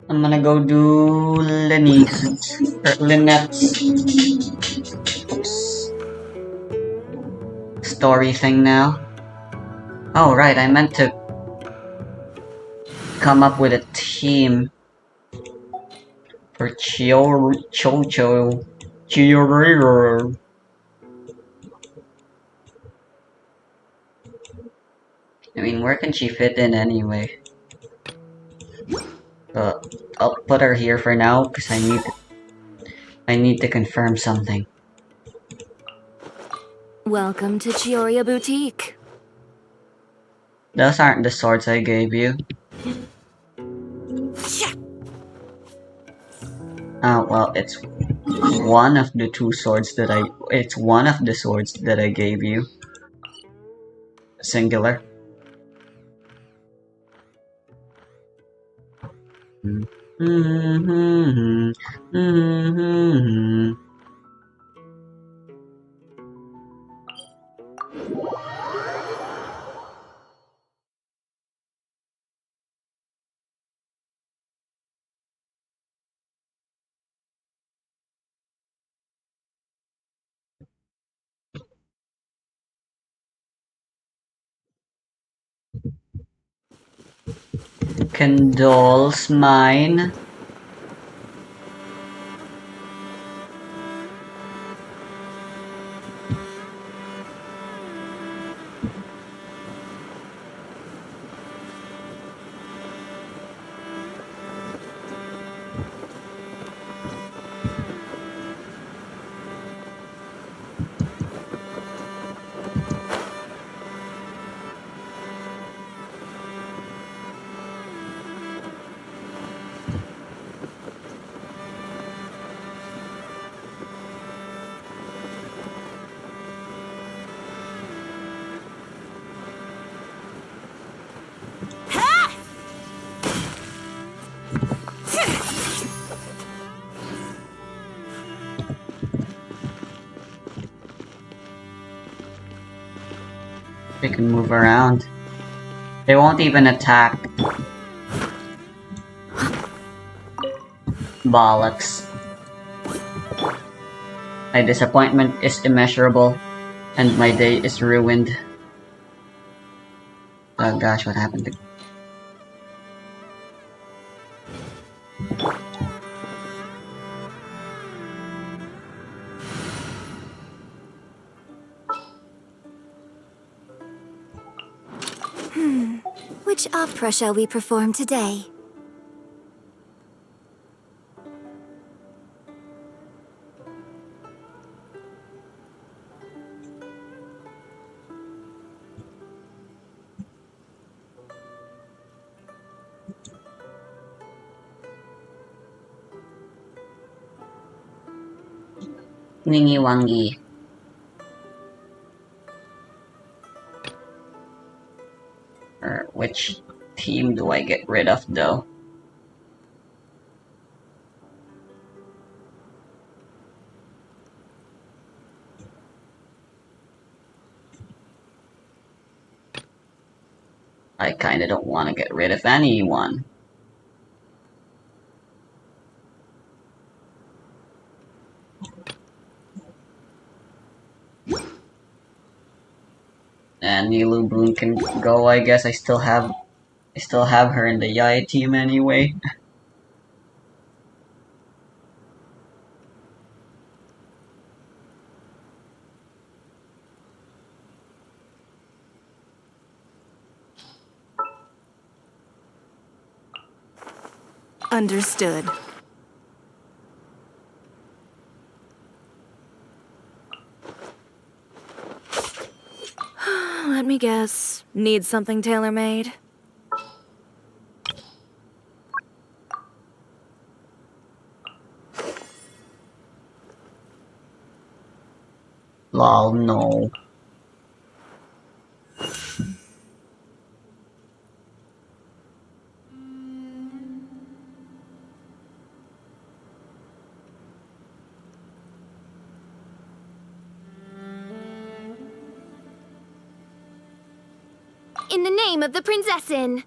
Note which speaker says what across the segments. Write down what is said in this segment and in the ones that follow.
Speaker 1: I'm gonna go do Lenny's or Lynette's oops, story thing now. Oh right, I meant to come up with a team for Chocho Chioriro. I mean, where can she fit in anyway? I'll put her here for now because I need to confirm something.
Speaker 2: Welcome to Chioria Boutique.
Speaker 1: Those aren't the swords I gave you. Oh well, it's one of the two swords that it's one of the swords that I gave you. Singular. Condol's mine. They can move around. They won't even attack. Bollocks. My disappointment is immeasurable, and my day is ruined. Oh gosh, what happened to...
Speaker 2: Which opera shall we perform today?
Speaker 1: Ningy Wangi. Which team do I get rid of though? I kinda don't want to get rid of anyone. And Nilu Boon can go, I guess. I still have her in the Yai team anyway.
Speaker 2: Understood. Let me guess. Need something tailor-made?
Speaker 1: Lol, no.
Speaker 2: In the name of the Prinzessin!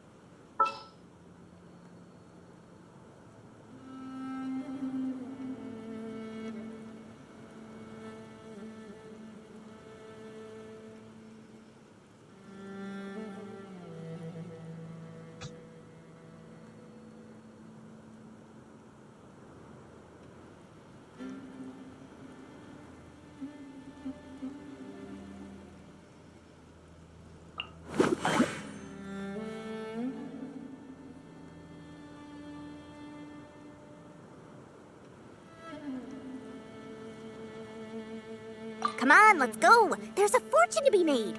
Speaker 3: Come on, let's go. There's a fortune to be made.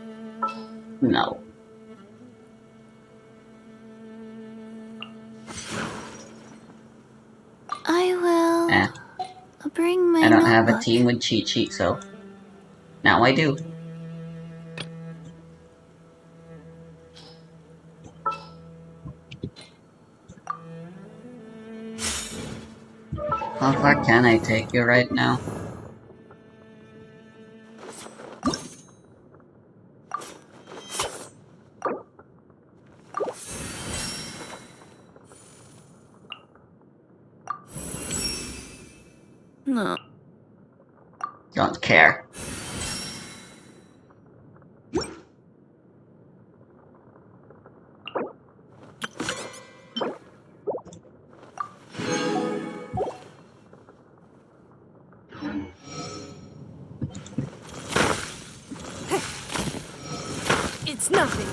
Speaker 1: No.
Speaker 2: I will
Speaker 1: Eh.
Speaker 2: bring my
Speaker 1: I don't have a
Speaker 2: notebook.
Speaker 1: team with cheat sheet, so now I do. How far can I take you right now?
Speaker 2: No.
Speaker 1: Don't care.
Speaker 2: It's nothing.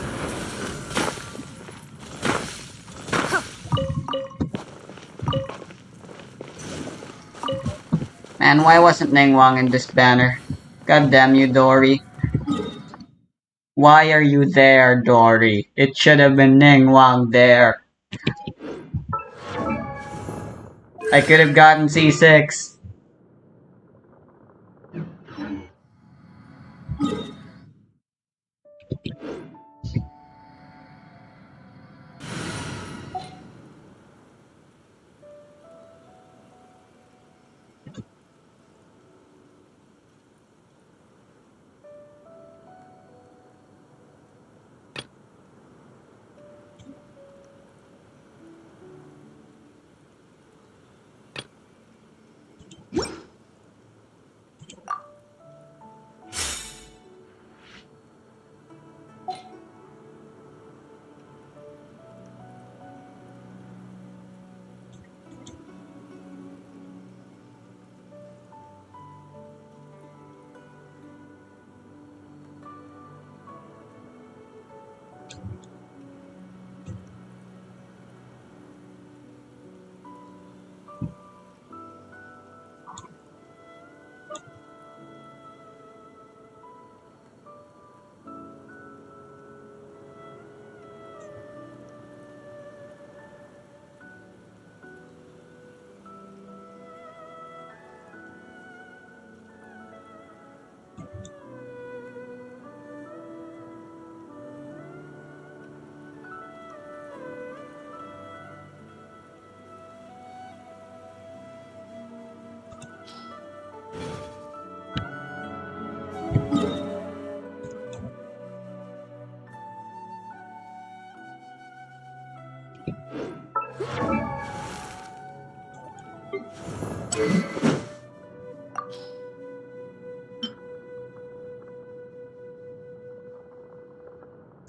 Speaker 1: Man, why wasn't Ningguang in this banner? God damn you, Dory. Why are you there, Dory? It should have been Ningguang there. I could have gotten C6.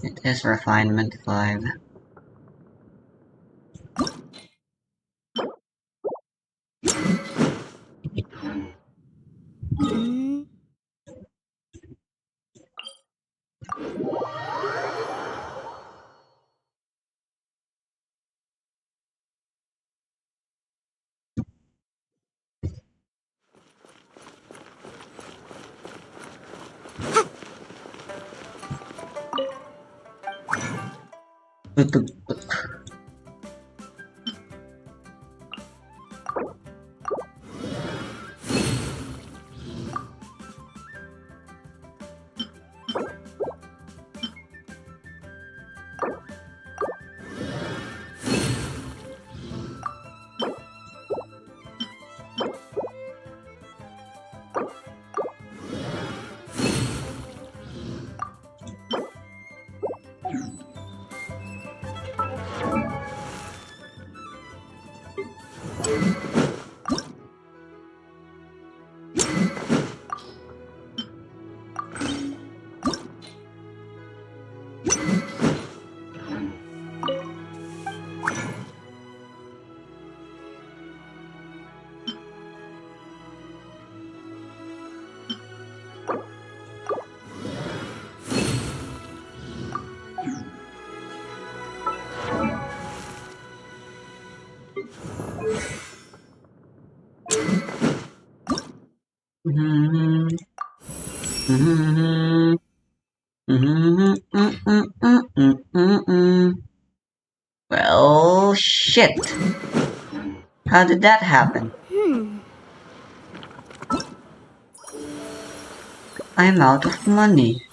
Speaker 1: It is refinement 5. Mm-hmm. Mm-hmm. Mm-mm-mm-mm-mm-mm. Well, shit. How did that happen? I'm out of money.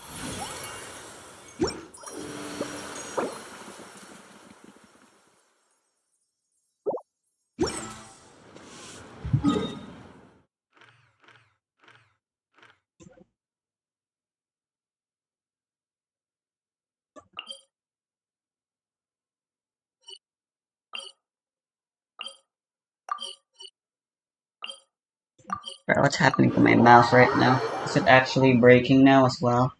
Speaker 1: Bro, what's happening to my mouse right now? Is it actually breaking now as well?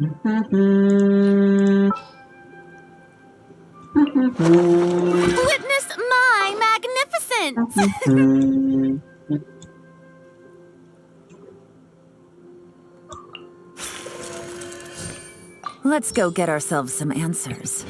Speaker 1: Mm-hmm. Mm-hmm.
Speaker 3: Witness my magnificence!
Speaker 1: Mm-hmm.
Speaker 4: Let's go get ourselves some answers.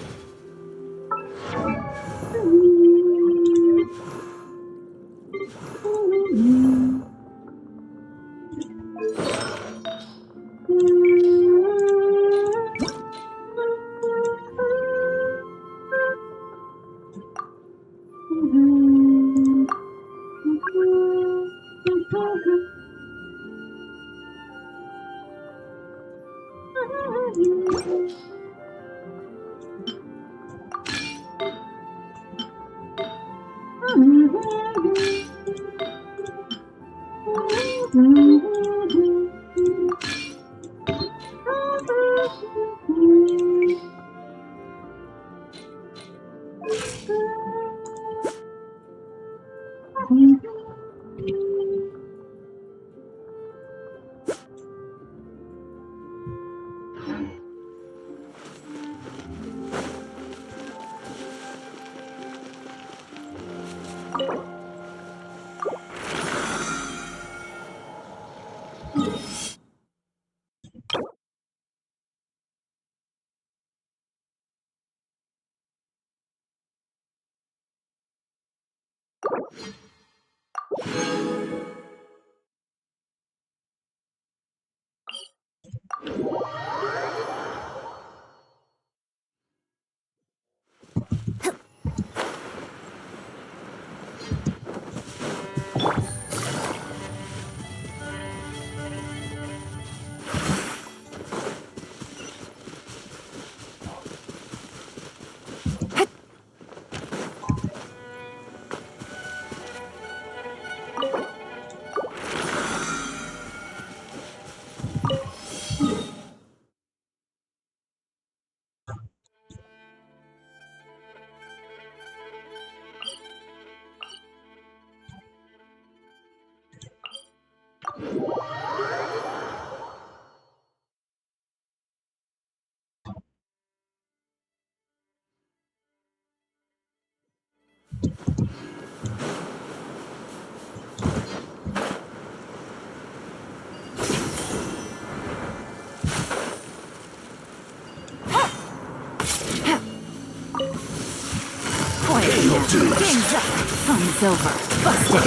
Speaker 4: Quiet now. Game's up. Fun's over. Busted.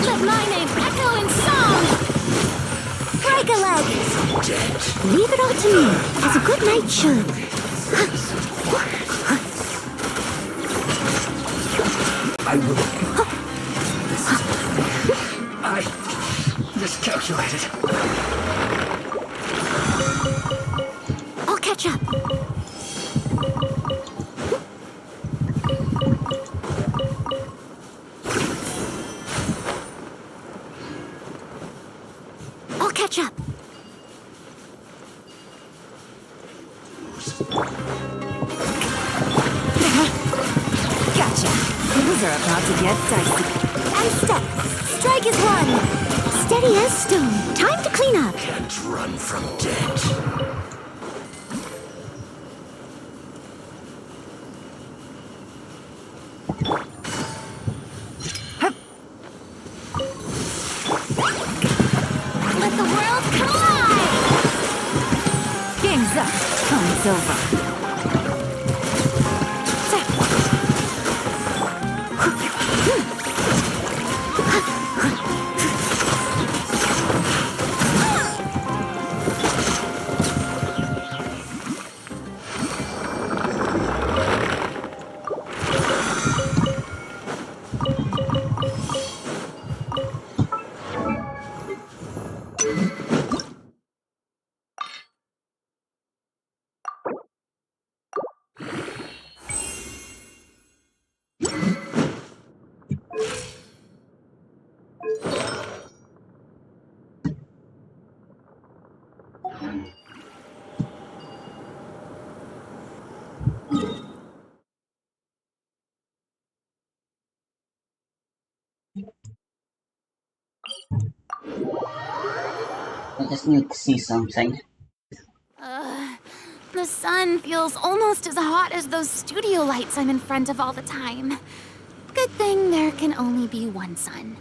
Speaker 3: Let my name echo in song! Break a leg! Leave it all to me, as a good knight should.
Speaker 5: I will. I miscalculated.
Speaker 3: I'll catch up. I'll catch up.
Speaker 4: Gotcha. Things are about to get dicey.
Speaker 3: And step. Strike is one. Steady as stone. Time to clean up.
Speaker 5: Can't run from debt.
Speaker 4: up. Fun's over.
Speaker 1: I just need to see something.
Speaker 2: The sun feels almost as hot as those studio lights I'm in front of all the time. Good thing there can only be one sun.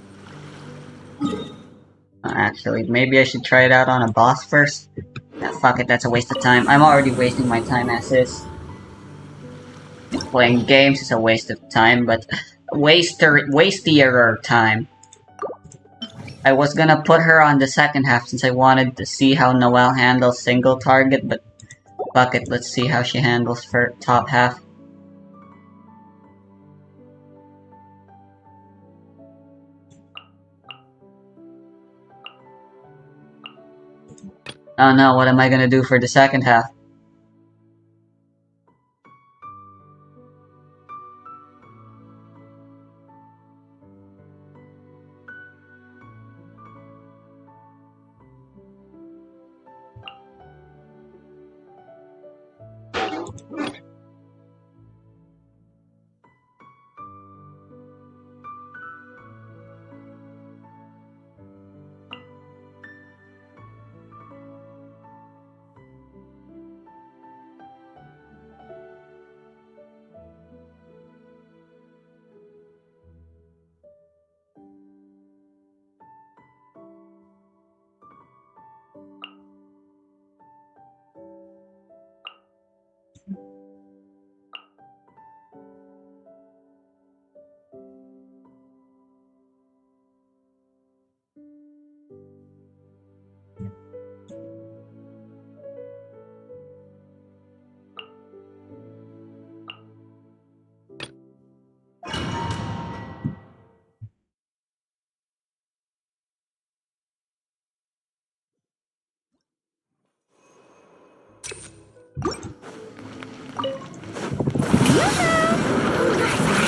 Speaker 1: Actually, maybe I should try it out on a boss first. Nah, fuck it, that's a waste of time. I'm already wasting my time as is. Playing games is a waste of time, but wastier time. I was gonna put her on the second half since I wanted to see how Noelle handles single target, but fuck it, let's see how she handles for top half. Oh no, what am I gonna do for the second half?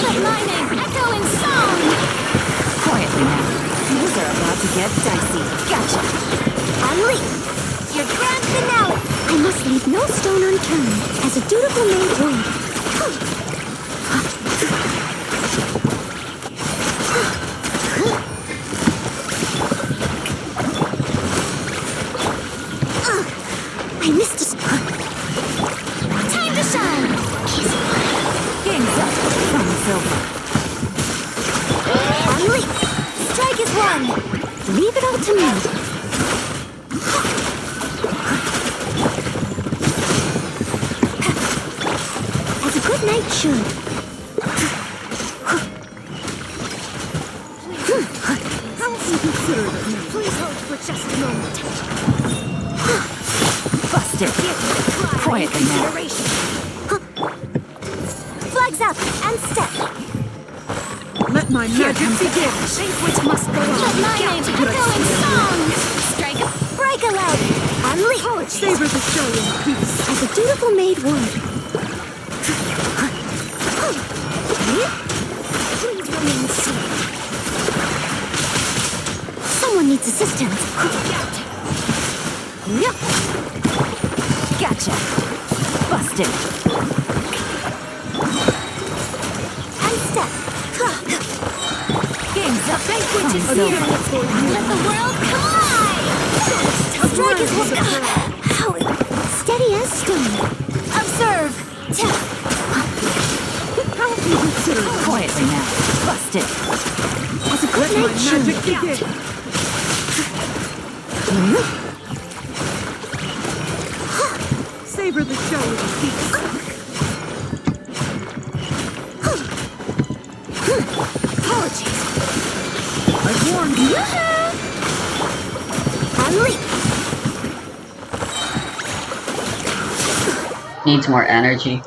Speaker 2: Let my name echo in song!
Speaker 4: Quietly now. Things are about to get dicey. Gotcha.
Speaker 3: Unleash! Your grand finale! I must leave no stone unturned, as a dutiful maid would. I missed a time to shine!
Speaker 4: Game's up. Fun's over.
Speaker 3: Unleash! Strike is one! Leave it all to me. As a good knight should.
Speaker 2: How inconsiderate of me. Please hold for just a moment.
Speaker 4: Busted. Quietly now.
Speaker 3: Flags up and step.
Speaker 2: Let my magic begin. Think which must go on. Let my name echo in song. Strike.
Speaker 3: Break a leg. Unleash.
Speaker 2: Savor the show in peace.
Speaker 3: As a dutiful maid would.
Speaker 2: Please remain seated.
Speaker 3: Someone needs assistance.
Speaker 4: Gotcha. Busted.
Speaker 3: And step.
Speaker 4: Game's up.
Speaker 2: Banquet is
Speaker 4: Fun's
Speaker 2: here.
Speaker 4: over.
Speaker 2: Let the world collide.
Speaker 3: Strike is one. How steady as stone. Observe.
Speaker 2: How inconsiderate.
Speaker 4: Quietly now. Busted.
Speaker 3: As a good knight should.
Speaker 2: Begin.
Speaker 3: Savor the show with a piece. Apologies. I've warned you. Unleash.
Speaker 1: Needs more energy.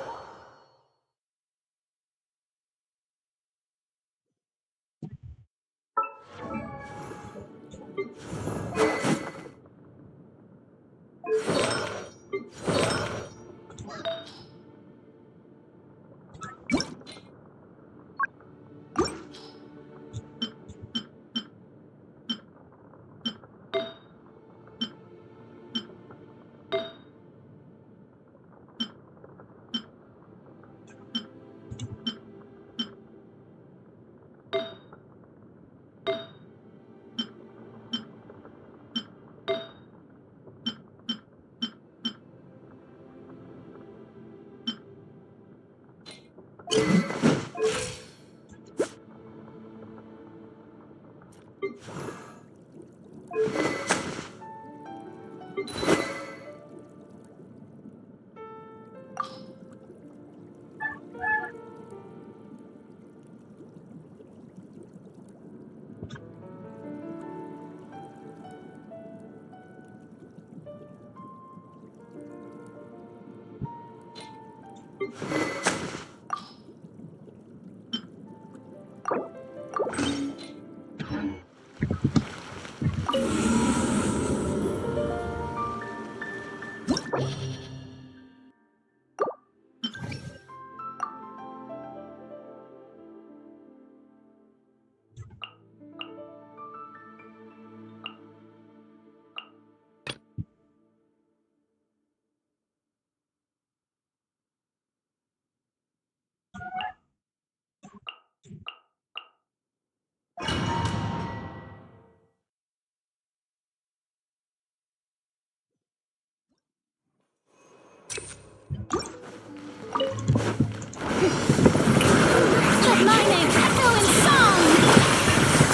Speaker 2: Let my name echo in song!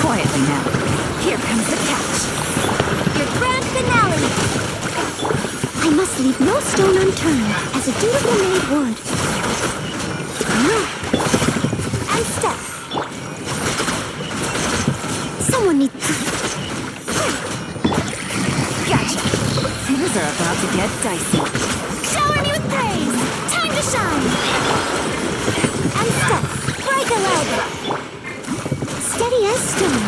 Speaker 4: Quietly now. Here comes the catch.
Speaker 3: Your grand finale. I must leave no stone unturned, as a dutiful maid would. And step. Someone needs.
Speaker 4: Gotcha. Things are about to get dicey.
Speaker 2: Shower me with praise! Time to shine!
Speaker 3: And step. Break a leg. Steady as stone.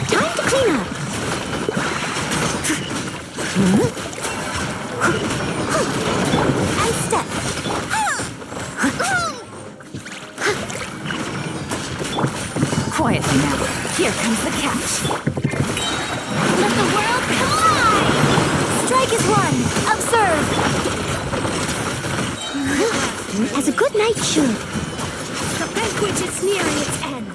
Speaker 3: Time to clean up. And step.
Speaker 4: Quietly now. Here comes the catch.
Speaker 2: Let the world collide!
Speaker 3: Strike is one. Observe. As a good knight should. The banquet is nearing its end.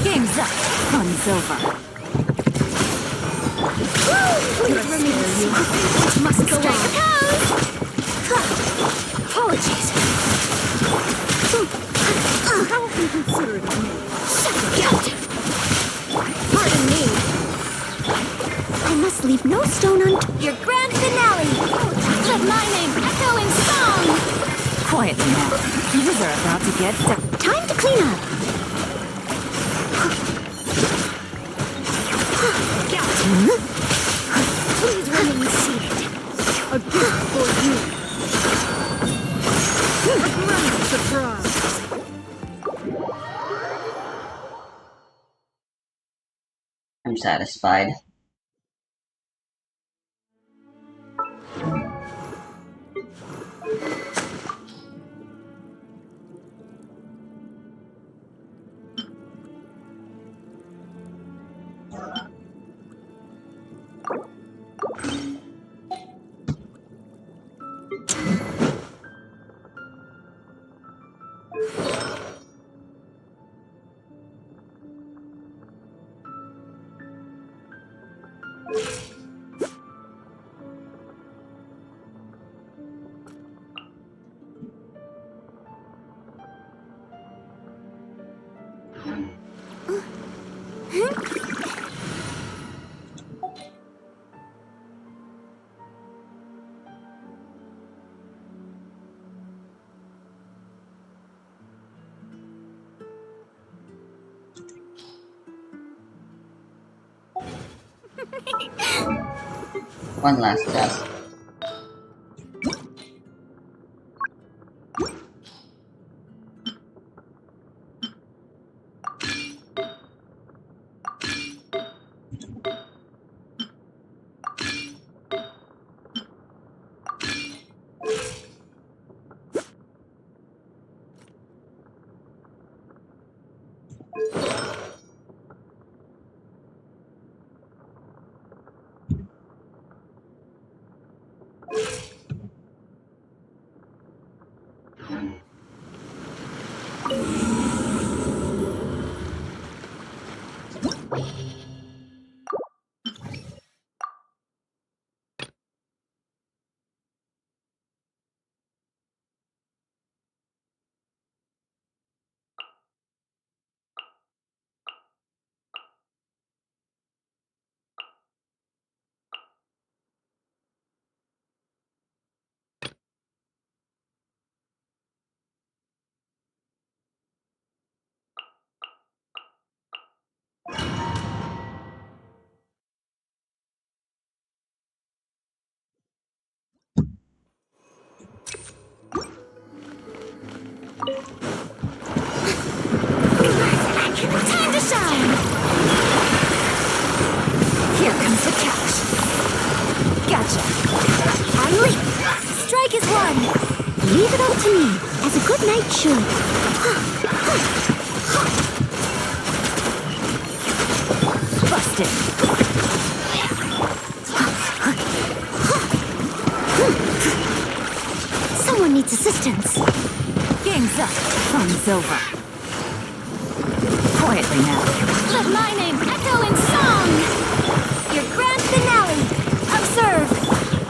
Speaker 4: Game's up. Fun's over.
Speaker 3: Must go
Speaker 2: Strike a
Speaker 3: on.
Speaker 2: pose!
Speaker 3: Apologies. How often consider it me? Pardon me. I must leave no stone unturned. Your grand finale.
Speaker 2: Let my name echo in song!
Speaker 4: Quietly now. Things are about to get dicey.
Speaker 3: Time to clean up. Please remain seated. A gift for you. A grand surprise.
Speaker 1: I'm satisfied. One last test.
Speaker 3: Time to shine!
Speaker 4: Here comes the catch. Gotcha.
Speaker 3: Unleash! Strike is one! Leave it all to me, as a good knight should.
Speaker 4: Busted.
Speaker 3: Someone needs assistance.
Speaker 4: Game's up. Fun's over. Quietly now.
Speaker 2: Let my name echo in song!
Speaker 3: Your grand finale! Observe!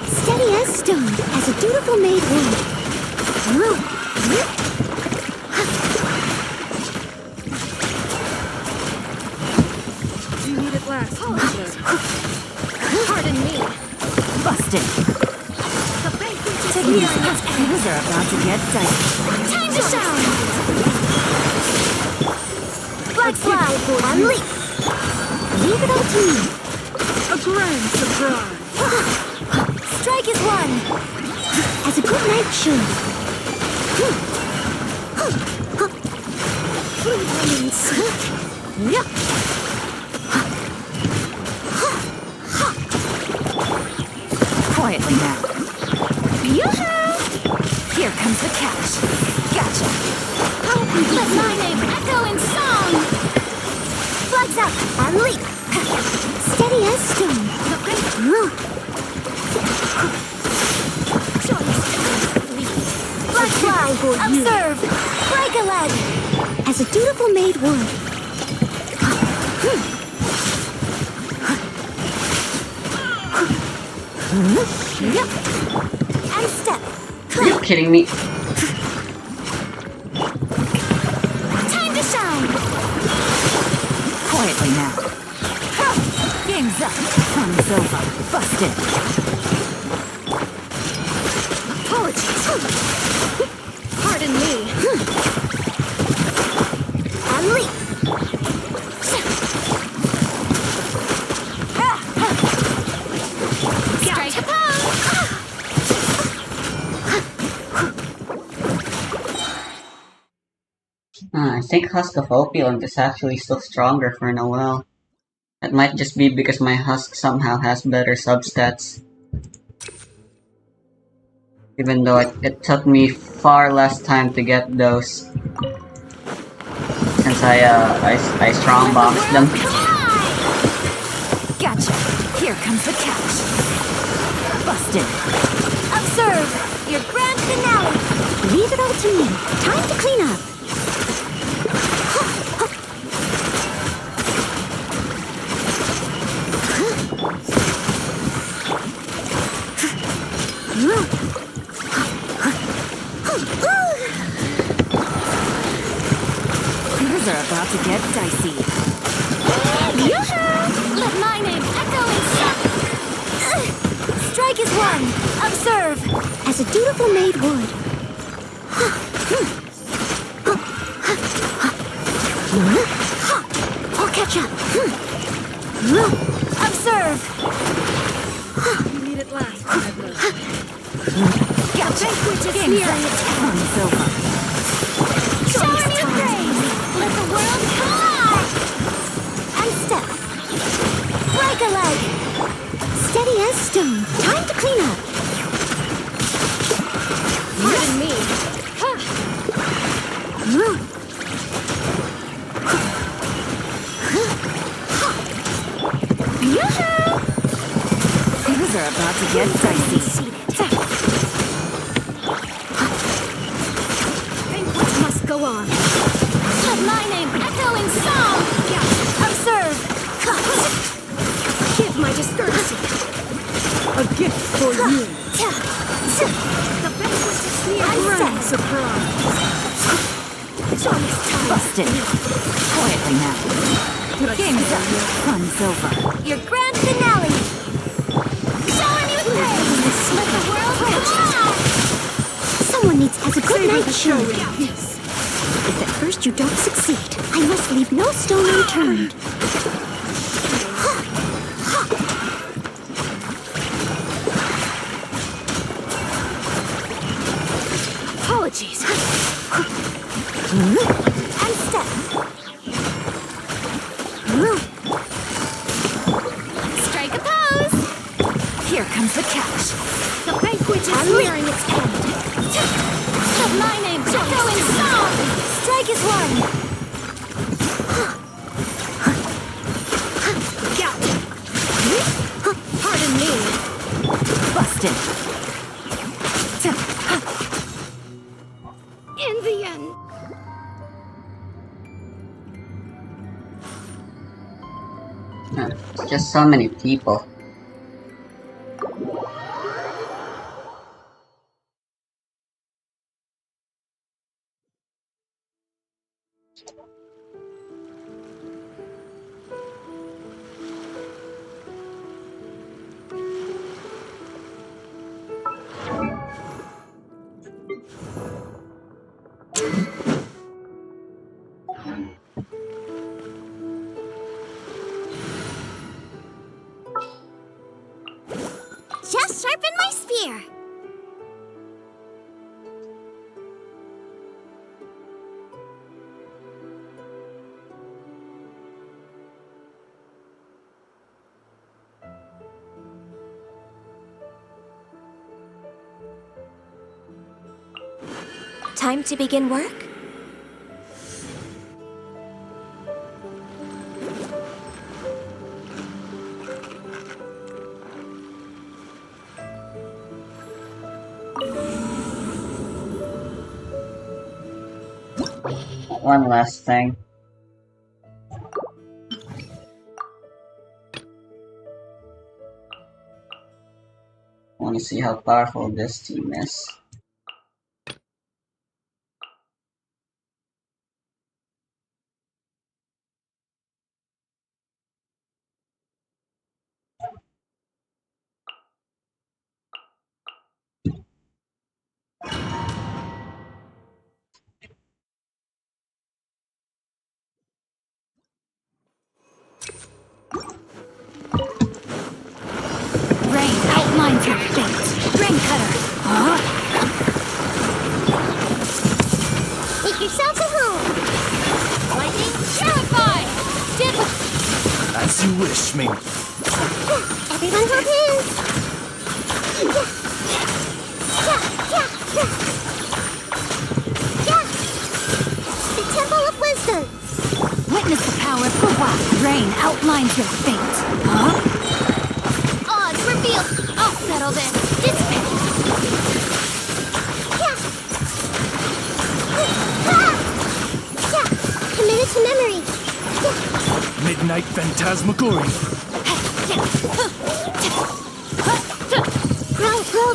Speaker 3: Steady as stone, as a dutiful maid would.
Speaker 6: You need it last. Pardon me.
Speaker 4: Busted. Take it easy. Things are about to get dicey.
Speaker 3: Time to shine! Black fly, unleash! Leave it all to me.
Speaker 6: A grand surprise.
Speaker 3: Strike is one! As a good knight should. Yep.
Speaker 4: Quietly now.
Speaker 3: Yoo-hoo!
Speaker 4: Here comes the catch. Gotcha.
Speaker 2: Let my name echo in song!
Speaker 3: Flags up! Unleash! Steady as stone. Black fly! Observe! Break a leg! As a dutiful maid would. Yep. And step.
Speaker 1: Are you kidding me?
Speaker 3: Time to shine!
Speaker 4: Quietly now. Game's up. Fun's over. Busted.
Speaker 6: Apologies. Pardon me.
Speaker 3: Unleash!
Speaker 2: Strike a pose!
Speaker 1: I think Husk of Opulent is actually still stronger for Noelle. That might just be because my Husk somehow has better substats. Even though it took me far less time to get those. Since I strong boxed them.
Speaker 4: Gotcha. Here comes the catch. Busted.
Speaker 3: Observe! Your grand finale! Leave it all to me. Time to clean up.
Speaker 4: Things are about to get dicey.
Speaker 2: Let my name echo in
Speaker 3: Strike is one. Observe. As a dutiful maid would. I'll catch up. Observe.
Speaker 6: You need it last, Peddler.
Speaker 3: Gotcha.
Speaker 4: Game's Runs over.
Speaker 3: Shower me with praise. Let the world collide. And step. Break a leg. Steady as stone. Time to clean up.
Speaker 6: Pardon me.
Speaker 4: Things are about to get dicey.
Speaker 6: Banquets must go on.
Speaker 2: Let my name echo in song.
Speaker 3: Observe.
Speaker 6: Give my discourtesy. A gift for you. The banquet is near. Grand surprise.
Speaker 4: Busted. Quietly now. Game's up. Fun's over.
Speaker 3: Your grand finale. Shower me with praise. Let the world collide. Someone needs has a good
Speaker 6: Savor
Speaker 3: night
Speaker 6: the
Speaker 3: show.
Speaker 6: show in peace.
Speaker 3: If at first you don't succeed, I must leave no stone unturned.
Speaker 6: Apologies.
Speaker 3: And step.
Speaker 2: Strike a pose.
Speaker 4: Here comes the catch.
Speaker 6: The banquet is nearing its end.
Speaker 2: Let my name echo in song.
Speaker 3: Strike is one.
Speaker 6: Pardon me.
Speaker 4: Busted.
Speaker 6: In the end.
Speaker 1: It's just so many people.
Speaker 3: Just sharpen my spear. Time to begin work?
Speaker 1: One last thing. I want to see how powerful this team is.
Speaker 2: Rain outlines your fate. Rain cutter.
Speaker 3: Make yourselves at home.
Speaker 2: Lightning terrified. Dip.
Speaker 5: As you wish, Ming.
Speaker 3: Everyone hold hands. The Temple of Wisdom.
Speaker 2: Witness the power of the wild. Rain outlines your fate. Odds revealed. I'll settle this. Dissipate.
Speaker 3: Committed to memory.
Speaker 5: Midnight Phantasmagoria.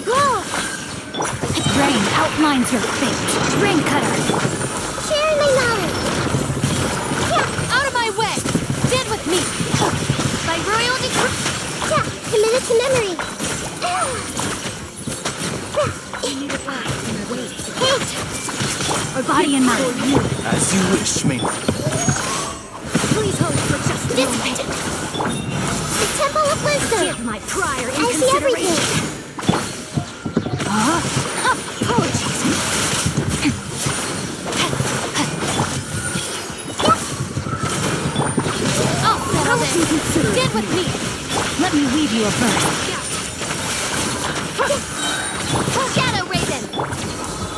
Speaker 3: Grow.
Speaker 2: Rain outlines your fate. Rain cutter.
Speaker 3: Share my knowledge.
Speaker 2: Out of my way.
Speaker 4: ready in mind.
Speaker 5: As you wish, maiden.
Speaker 3: Please hold for just a moment. The Temple of Wisdom.
Speaker 4: Give my prior
Speaker 3: I see everything.
Speaker 4: Apologies.
Speaker 2: I'll settle this. Get with me.
Speaker 4: Let me weave you a verse.
Speaker 2: Shadow Raven.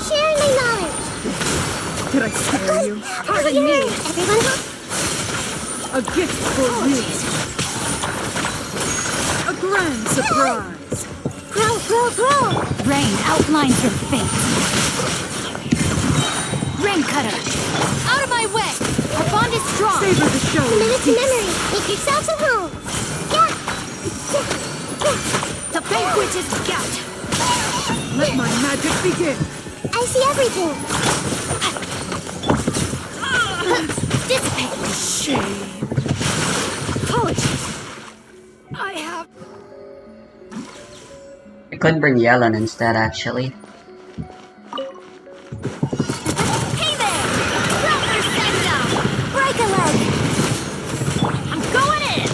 Speaker 3: Sharing my knowledge.
Speaker 6: Did I scare you?
Speaker 3: Pardon me. Everyone,
Speaker 6: A gift for you. A grand surprise.
Speaker 3: grow.
Speaker 4: Rain outlines your fate. Rain cutter.
Speaker 2: Out of my way. Our bond is strong.
Speaker 6: Savor the show.
Speaker 3: Minute to memory. Make yourselves at home. Yeah.
Speaker 2: The banquet is out.
Speaker 6: Let my magic begin.
Speaker 3: I see everything.
Speaker 2: Dissipate.
Speaker 6: Shame.
Speaker 2: Apologies. I have...
Speaker 1: I could bring Yellen instead, actually.
Speaker 2: Hey there! Router Senda!
Speaker 3: Break a leg.
Speaker 2: I'm going in!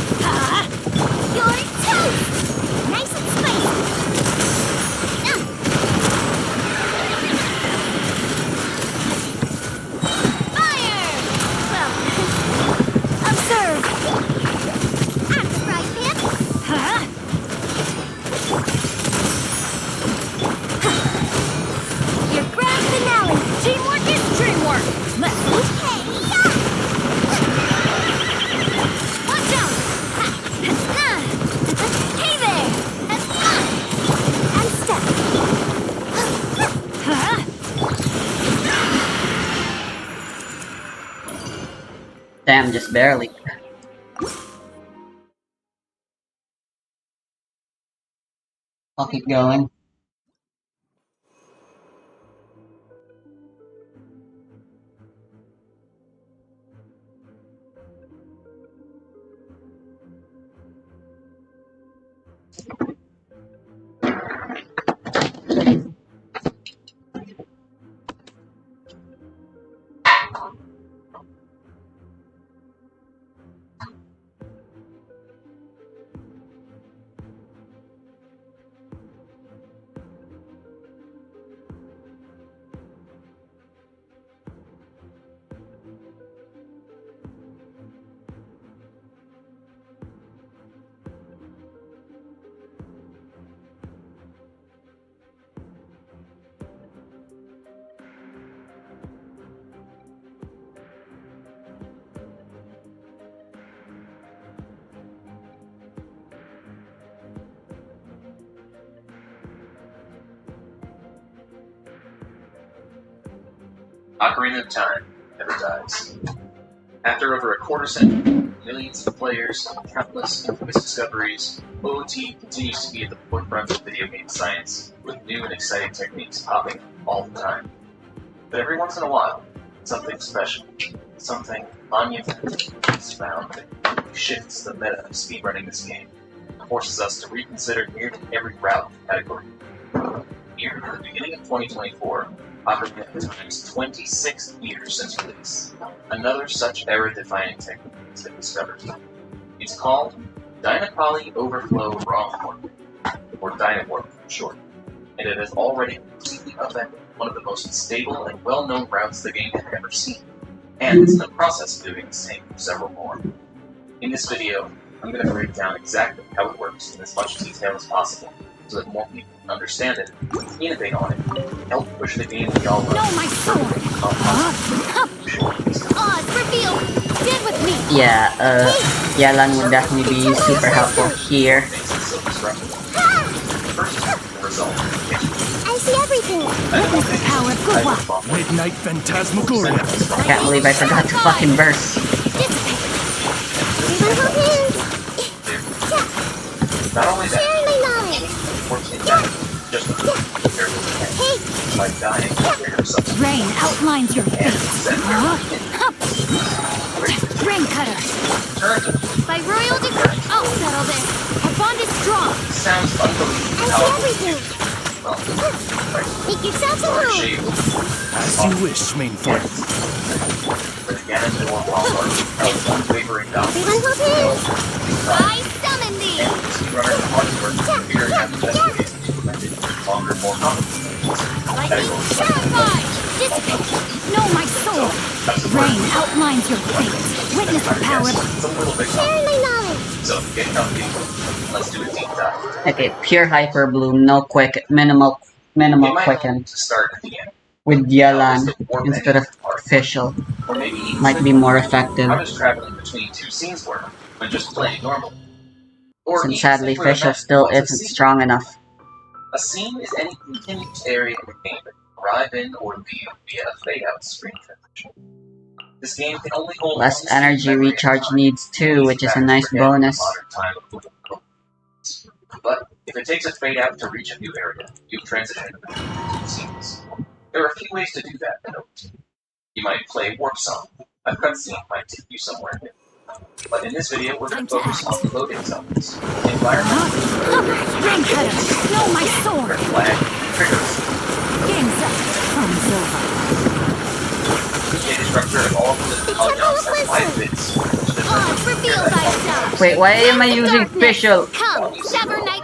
Speaker 3: You're toast. Nice and spicy.
Speaker 2: Fire!
Speaker 3: Well, observe. I'm the right man.
Speaker 2: Huh?
Speaker 3: Your grand finale.
Speaker 2: Teamwork is dreamwork! Let's move!
Speaker 3: Hey, yeah.
Speaker 2: Watch out! Hey there!
Speaker 3: I'm stuck.
Speaker 2: Huh?
Speaker 1: Damn, just barely. I'll keep going.
Speaker 7: Ocarina of Time never dies. After over a quarter century, millions of players, countless infamous discoveries, OOT continues to be at the forefront of video game science, with new and exciting techniques popping all the time. But every once in a while, something special, something monumental is found that shifts the meta of speedrunning this game, and forces us to reconsider nearly every route category. Here, at the beginning of 2024, Ocarina of Time's 26 years since release, another such era-defining technique has been discovered. It's called Dynapoly Overflow ROM Warp, or Dynawarp for short, and it has already completely upended one of the most stable and well-known routes the game had ever seen, and it's in the process of doing the same for several more. In this video, I'm going to break down exactly how it works in as much detail as possible, so that more people can understand it, innovate on it, and help push the game we all love.
Speaker 2: No, my sword! Oz, reveal! Stand with me!
Speaker 1: Yeah, Yellen would definitely be super helpful here.
Speaker 7: Makes it so disruptive. First, the result.
Speaker 3: I see everything.
Speaker 4: Power of good luck.
Speaker 5: Midnight Phantasmagoria.
Speaker 1: Can't believe I forgot to fucking burst.
Speaker 3: Everyone hold hands.
Speaker 7: Not only that,
Speaker 3: Sharing my knowledge.
Speaker 7: unfortunately, just compared to the
Speaker 3: Hey,
Speaker 7: by dying, yourself.
Speaker 4: Rain outlines your fate. Rain cutter.
Speaker 2: By royal decree, I'll settle this. Our bond is strong.
Speaker 7: Sounds
Speaker 3: I
Speaker 7: unbelievable
Speaker 3: see
Speaker 7: how
Speaker 3: everything.
Speaker 7: well,
Speaker 3: Make yourself at
Speaker 7: or
Speaker 3: home.
Speaker 7: shape,
Speaker 5: As you wish, main friend.
Speaker 7: with Ganon or Walmart, unwavering dominance.
Speaker 3: Everyone hold hands.
Speaker 2: I summon thee!
Speaker 7: And speedrunner Hawksworth figuring out the best ways to implement it in longer, more complicated
Speaker 2: Lightning purified! Dissipate! Know my soul! Rain outlines your fate. Witness the power of...
Speaker 7: It's a little bit
Speaker 3: Sharing
Speaker 7: complicated.
Speaker 3: my knowledge.
Speaker 7: So get comfy. Let's do a deep dive.
Speaker 1: Okay, pure hyper bloom, no quick, minimal
Speaker 7: It might
Speaker 1: quicken
Speaker 7: help to start at the end.
Speaker 1: with Yalan instead of official.
Speaker 7: Or maybe even
Speaker 1: Might be more effective.
Speaker 7: how does traveling between two scenes work when just playing normal? Or
Speaker 1: Since
Speaker 7: even
Speaker 1: sadly
Speaker 7: simpler than
Speaker 1: official
Speaker 7: that,
Speaker 1: still
Speaker 7: what's a
Speaker 1: isn't
Speaker 7: scene?
Speaker 1: strong enough.
Speaker 7: A scene is any continuous area in the game that you arrive in or leave via a fade-out screen transition. This game can only hold
Speaker 1: Less
Speaker 7: one scene
Speaker 1: energy
Speaker 7: memory at a
Speaker 1: recharge
Speaker 7: time.
Speaker 1: needs too,
Speaker 7: Easy
Speaker 1: which is a
Speaker 7: to
Speaker 1: nice
Speaker 7: forget in
Speaker 1: bonus.
Speaker 7: modern time of moving programs. But if it takes a fade-out to reach a new area, you've transitioned between two scenes. There are a few ways to do that, though. You might play Warp Song. A cutscene might take you somewhere new. But in this video, we're going to focus on loading zones, environment,
Speaker 2: Rain cutter! Know my sword!
Speaker 7: flag, triggers,
Speaker 2: Game's up! Fun's over.
Speaker 7: the data structure of all the polygons are 5 bits.
Speaker 2: Odds reveal thyself!
Speaker 1: Wait, why am I using
Speaker 2: Darkness,
Speaker 1: official?
Speaker 2: Come, Sever Night!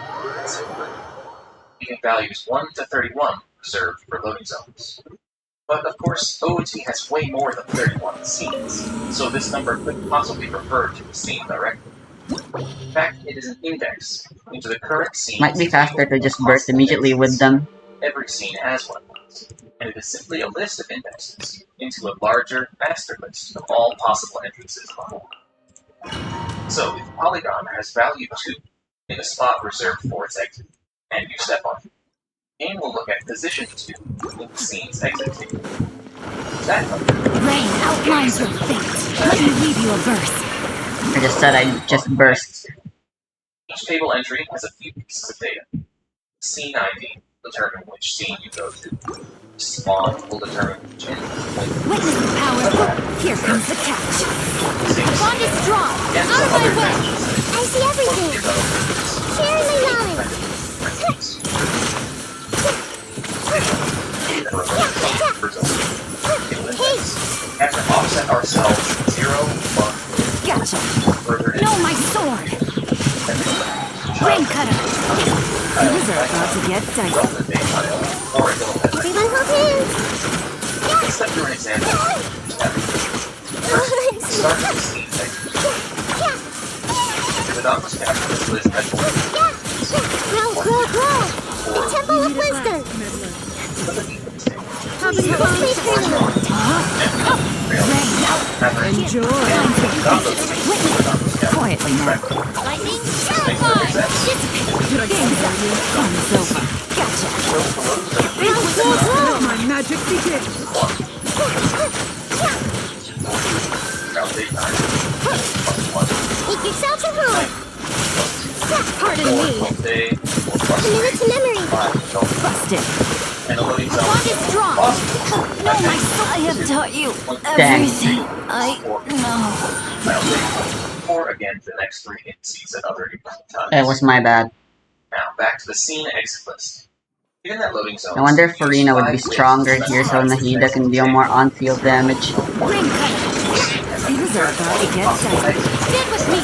Speaker 7: Leaving values 1 to 31 reserved for loading zones. But of course, OOT has way more than 31 scenes, so this number couldn't possibly refer to a scene directly. In fact, it is an index into the current scene.
Speaker 1: Might be faster to just burst immediately with them.
Speaker 7: Every scene has one of these, and it is simply a list of indexes into a larger master list of all possible entrances of the whole. So, if a polygon has value 2 in a spot reserved for its exit, and you step on it, the game will look at position 2 in the scene's exit table. That number
Speaker 2: Rain outlines your fate. Let me leave you a verse.
Speaker 1: I just said I just burst.
Speaker 7: Each table entry has a few pieces of data. Scene ID will determine which scene you go to. Spawn will determine which end you
Speaker 2: Witness the power. Here comes the catch. Bond is strong.
Speaker 7: and
Speaker 2: Out of
Speaker 7: some
Speaker 2: my
Speaker 7: other
Speaker 2: way.
Speaker 7: matches.
Speaker 3: I see everything. Sharing my knowledge.
Speaker 7: After offset ourselves 0, 1,
Speaker 2: Gotcha.
Speaker 7: further in.
Speaker 2: Know my sword. Rain cutter.
Speaker 4: Things are about to get dicey.
Speaker 3: Everyone hold hands.
Speaker 7: Let's do an example. First, start with the scene exit. If the dog was captured, this list has
Speaker 3: Grow, grow, grow. The Temple of Wisdom.
Speaker 6: Having
Speaker 3: Please
Speaker 6: fun.
Speaker 3: bring
Speaker 2: Rain.
Speaker 6: Enjoy.
Speaker 4: Quietly now.
Speaker 2: Lightning. Purified. Dissipate. Game's up. Fun's over. Gotcha.
Speaker 6: Let my magic begin.
Speaker 3: Make yourself at home.
Speaker 2: Pardon me.
Speaker 3: Commit it to memory.
Speaker 4: Busted.
Speaker 7: And a loading zone.
Speaker 2: Bond is strong. Know my soul. I have taught you everything I know.
Speaker 7: Or again, the next 3 indices at other times.
Speaker 1: It was my bad.
Speaker 7: Now, back to the scene exit list. Given that loading zone.
Speaker 1: I wonder if Farina would be stronger here so Nahida can deal more on-field damage.
Speaker 2: Rain cutter.
Speaker 4: Things are about to get dicey.
Speaker 2: Stand with me.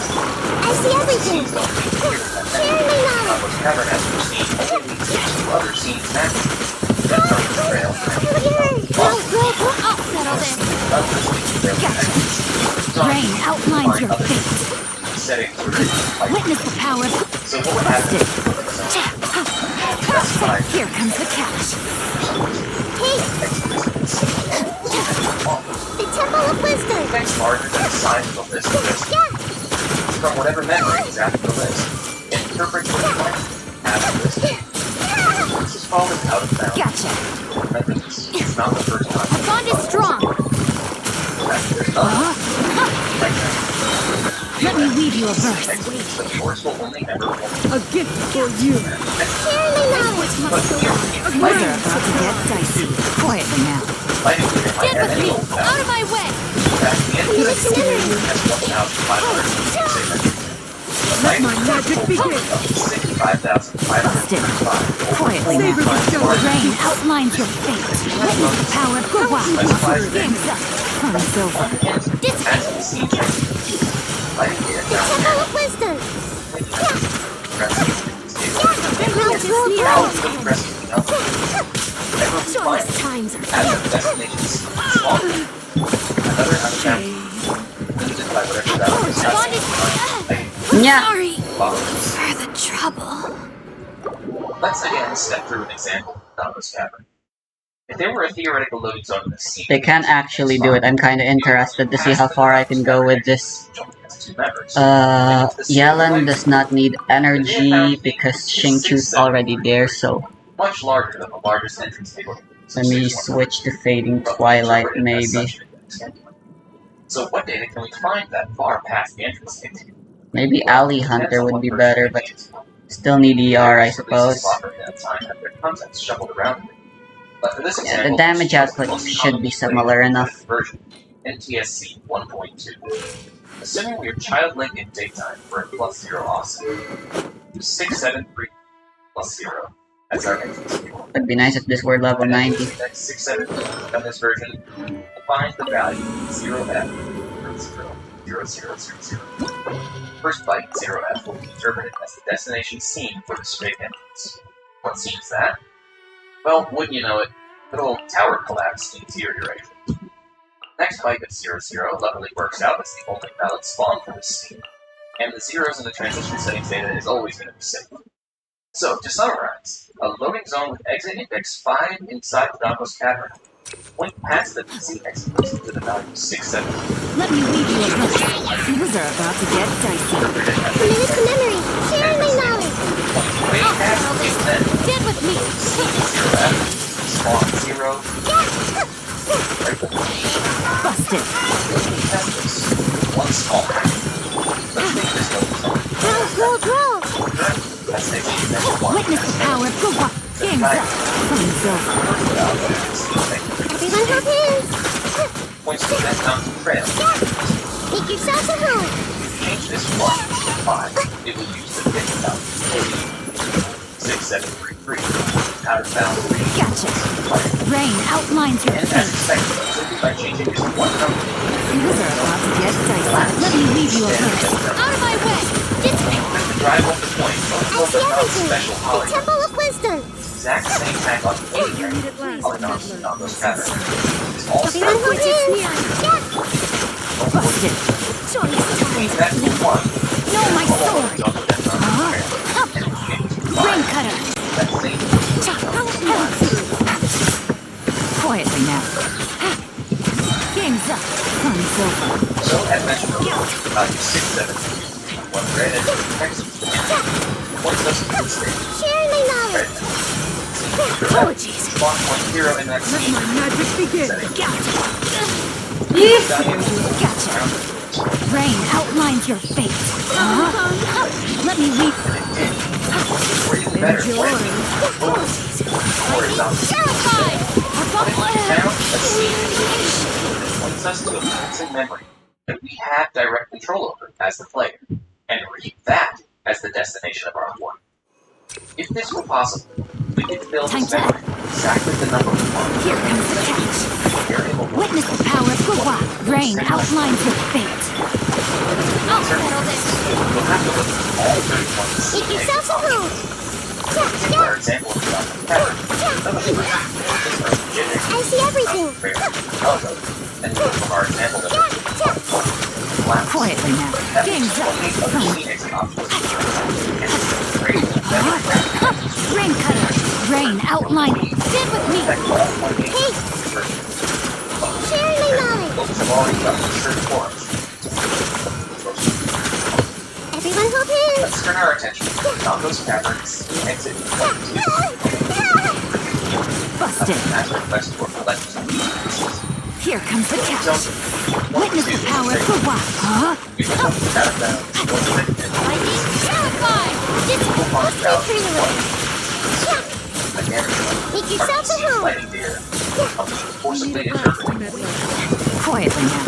Speaker 3: I see everything. Sharing my knowledge.
Speaker 7: Was cavern as we've seen only leads to other scenes naturally. That's on the trail.
Speaker 3: Grow, grow, grow.
Speaker 2: I'll settle this.
Speaker 7: Gotcha.
Speaker 2: Rain outlines your fate.
Speaker 7: Setting
Speaker 2: Witness the power.
Speaker 7: So what would happen if the loading zone specified
Speaker 2: Here comes the catch.
Speaker 3: Hey, the Temple of Wisdom.
Speaker 7: things larger than the size of the list of this
Speaker 3: Yeah.
Speaker 7: from whatever memory is after the list. Interpret what you want after this. This is called an out of bounds.
Speaker 2: Gotcha.
Speaker 7: Remember this. It's not the first time.
Speaker 2: Bond is strong.
Speaker 7: There's nothing like that.
Speaker 2: Let me weave you a verse.
Speaker 7: The force will only ever
Speaker 6: A gift for you.
Speaker 3: Sharing my knowledge.
Speaker 4: Things are about to get dicey. Quietly now.
Speaker 7: lighting in my
Speaker 2: Stand
Speaker 7: head
Speaker 2: with
Speaker 7: and
Speaker 2: me.
Speaker 7: old
Speaker 2: Out of my way.
Speaker 7: Back in the end,
Speaker 3: Commit it to memory.
Speaker 7: has 1,500 savers.
Speaker 6: Let my magic begin.
Speaker 7: 65,505.
Speaker 4: Quietly
Speaker 6: Savor
Speaker 4: now.
Speaker 6: the jungle.
Speaker 4: Rain outlines your fate. Witness the power of Gurwa. Game's up. From Silver.
Speaker 7: As you see, lighting the air down
Speaker 3: Temple of Wisdom. Shortest times are
Speaker 7: as the destination is smaller. Another uncapped limited by whatever value is
Speaker 1: Yeah.
Speaker 2: Sorry
Speaker 7: follows.
Speaker 2: for the trouble.
Speaker 7: Let's again step through an example of Dongo's Cavern. If there were a theoretical loading zone in the scene,
Speaker 1: They can't actually do it. I'm kinda interested to see how far I can go with this. Yelan does not need energy because Xingqiu's already there, so
Speaker 7: much larger than the largest entrance table.
Speaker 1: let me switch to Fading Twilight, maybe.
Speaker 7: So what data can we find that far past the entrance gate?
Speaker 1: Maybe Alley Hunter would be better, but still need ER, I suppose. Yeah, the damage output should be similar enough.
Speaker 7: Version, NTSC 1.2. Assuming we are childlike in daytime for a +0 offset. 673 + 0 as our entrance table.
Speaker 1: It'd be nice if this were level 90.
Speaker 7: Next 673 on this version defines the value 0f 0000. First byte 0f will be interpreted as the destination scene for the straight entrance. What scene is that? Well, wouldn't you know it, good old tower collapse deterioration. Next byte of 00 luckily works out as the only valid spawn for this scene, and the zeros in the transition settings data is always going to be safe. So, to summarize, a loading zone with exit index 5 inside the Dongo's Cavern. Point past the PC exit to the value 67.
Speaker 4: Let me leave you a verse. Things are about to get dicey.
Speaker 3: Committed to memory. Sharing my knowledge.
Speaker 7: Way past the gate then,
Speaker 2: Get with me.
Speaker 7: 0f, spawn 0,
Speaker 4: Busted.
Speaker 7: test this. One small pack. Let's make this loading zone.
Speaker 3: Roll.
Speaker 7: Let's take it 1.
Speaker 4: Witness the power of Gurwa. Game's up. From Silver.
Speaker 3: Everyone hold hands.
Speaker 7: Points to that mountain trail.
Speaker 3: Make yourselves at home.
Speaker 7: Change this 1 to 5. It will use the pin value 6733. Out of bounds.
Speaker 4: Gotcha. Rain outlines your
Speaker 7: And as
Speaker 4: fate.
Speaker 7: expected, simply by changing this one number,
Speaker 4: Things are about to get dicey. Let me leave you a verse.
Speaker 2: Out of my way. This way.
Speaker 7: with the drive off the point,
Speaker 3: I
Speaker 7: both
Speaker 3: see
Speaker 7: of them
Speaker 3: everything.
Speaker 7: special
Speaker 3: The
Speaker 7: polygon.
Speaker 3: Temple of Wisdom.
Speaker 7: Exact same tag on any polygons in Dongo's Cavern. It's all
Speaker 3: Everyone hold hands.
Speaker 4: Busted.
Speaker 7: Change that to 1.
Speaker 4: No, my sword. Rain cutter.
Speaker 7: That same
Speaker 4: Quietly now. Game's up. From Silver.
Speaker 7: So, as mentioned before, value 673. 1 red and text points us to the stage.
Speaker 3: Sharing my knowledge.
Speaker 4: Apologies.
Speaker 7: Spawn point 0 in that
Speaker 6: Let
Speaker 7: scene.
Speaker 6: my magic begin.
Speaker 4: Gotcha. Rain outlines your fate. Let me leave.
Speaker 7: Or even better,
Speaker 6: Enjoy.
Speaker 7: horizontal.
Speaker 2: Terrified.
Speaker 7: Now, a scene that points us to a fixed memory that we have direct control over as the player, and read that as the destination of our one. If this were possible, we could fill this memory exactly the number we want.
Speaker 4: Here comes the catch. Witness the power of Gurwa. Rain outlines your fate.
Speaker 2: I'll settle this.
Speaker 7: We'll have to look at all 31
Speaker 3: Make yourselves at home.
Speaker 7: For example, of the pattern.
Speaker 3: I see everything.
Speaker 7: And look from our example that
Speaker 4: Quietly now. Game's up. Rain cutter. Rain outline. Get with me.
Speaker 3: Hey. Sharing my knowledge. Everyone hold hands.
Speaker 7: Let's turn our attention to Dongo's Caverns exit 1.
Speaker 4: Busted.
Speaker 7: Master quest for collecting.
Speaker 4: Here comes the catch. Witness the power of Gurwa. Huh?
Speaker 7: You can out of bounds.
Speaker 2: I'm being terrified. This
Speaker 7: Again,
Speaker 3: Make yourselves at home.
Speaker 7: lighting deer. Forcibly interpreted.
Speaker 4: Quietly now.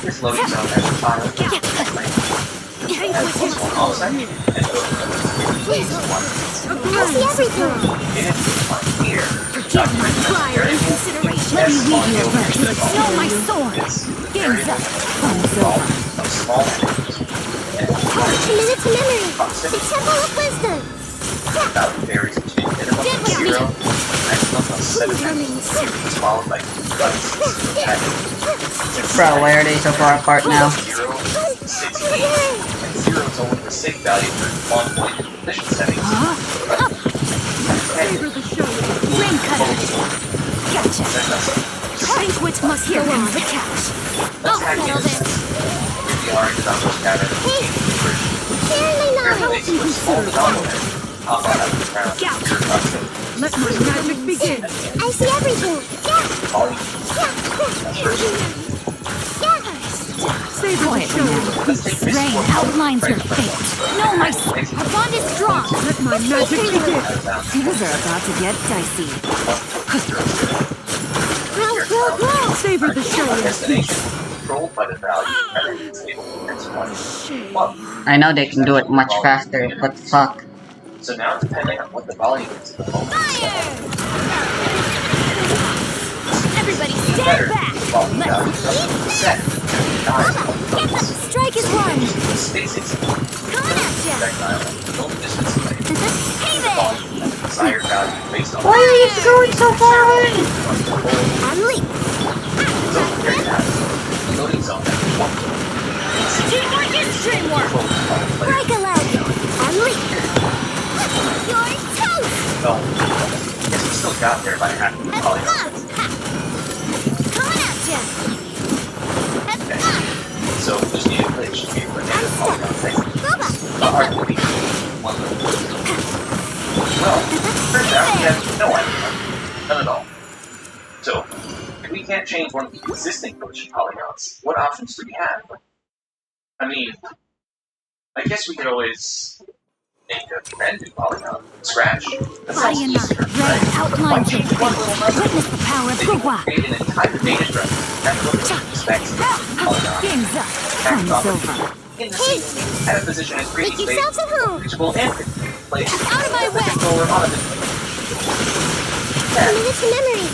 Speaker 7: This loading zone has a child. has one offset and
Speaker 3: I see everything.
Speaker 7: here.
Speaker 3: Prior consideration.
Speaker 4: Let me weave your verse. Know my sword. Game's up. Fun's over.
Speaker 3: Committed to memory. The Temple of Wisdom.
Speaker 7: Followed by
Speaker 1: Bro, why are they so far apart now?
Speaker 7: 0, 16, and 0 is only the safe value for 1 point in position settings.
Speaker 6: Savor the show.
Speaker 4: Ring cutter. Gotcha. Banquet must go on the couch.
Speaker 7: Let's hack into this. Here we are in Dungeon Pattern.
Speaker 3: Here in my
Speaker 7: Apparently,
Speaker 3: knowledge.
Speaker 7: it's a small dominant. Hop on out of the ground.
Speaker 6: Let my magic begin.
Speaker 3: I see everything.
Speaker 7: Volume.
Speaker 6: Savor the show.
Speaker 7: Let's take this
Speaker 4: Rain
Speaker 7: one.
Speaker 4: outlines your fate. Know my sword. Our bond is strong.
Speaker 6: Let my magic begin.
Speaker 4: Things are about to get dicey.
Speaker 3: Grow, grow, grow.
Speaker 6: Savor the show.
Speaker 7: Destination controlled by the value pattern table. That's one. Well,
Speaker 1: I know they can do it much faster, but fuck.
Speaker 7: so now depending on what the volume is of the moment,
Speaker 2: Everybody
Speaker 7: better
Speaker 2: stand back!
Speaker 7: volume value set.
Speaker 3: Strike is one.
Speaker 7: Spaces.
Speaker 3: Coming at ya.
Speaker 7: Projectile. No distance away.
Speaker 2: Hey there!
Speaker 7: Volume and desired value based on
Speaker 1: Why are you going so far away?
Speaker 3: Unleash.
Speaker 7: So here you have it. Loading zone at 1.
Speaker 2: Teamwork is dreamwork!
Speaker 3: Break a leg. Unleash. You're toast.
Speaker 7: No. Guess we still got there by half the polygon.
Speaker 3: Coming at ya.
Speaker 7: Okay. So just need a glitch to be able to get the polygon thing.
Speaker 3: Go back.
Speaker 7: Arguably, one of them. Well, turns out we have no idea. None at all. So, if we can't change one of the existing glitch polygons, what options do we have? I mean, I guess we could always make a brand new polygon from scratch. That sounds
Speaker 4: Body and mind.
Speaker 7: easier,
Speaker 4: Rain
Speaker 7: right? Why
Speaker 4: outlines your
Speaker 7: change one
Speaker 4: fate.
Speaker 7: little number?
Speaker 4: Witness the power of
Speaker 7: They can
Speaker 4: Gua.
Speaker 7: create an entire data structure that looks respects the polygon.
Speaker 4: Game's up. Fun's over.
Speaker 7: In the scene, at a position as
Speaker 3: Make
Speaker 7: previous space,
Speaker 3: yourselves at home.
Speaker 7: reachable and place
Speaker 2: Out of my
Speaker 7: the
Speaker 2: way!
Speaker 7: controller on a different.
Speaker 3: Committed to memory.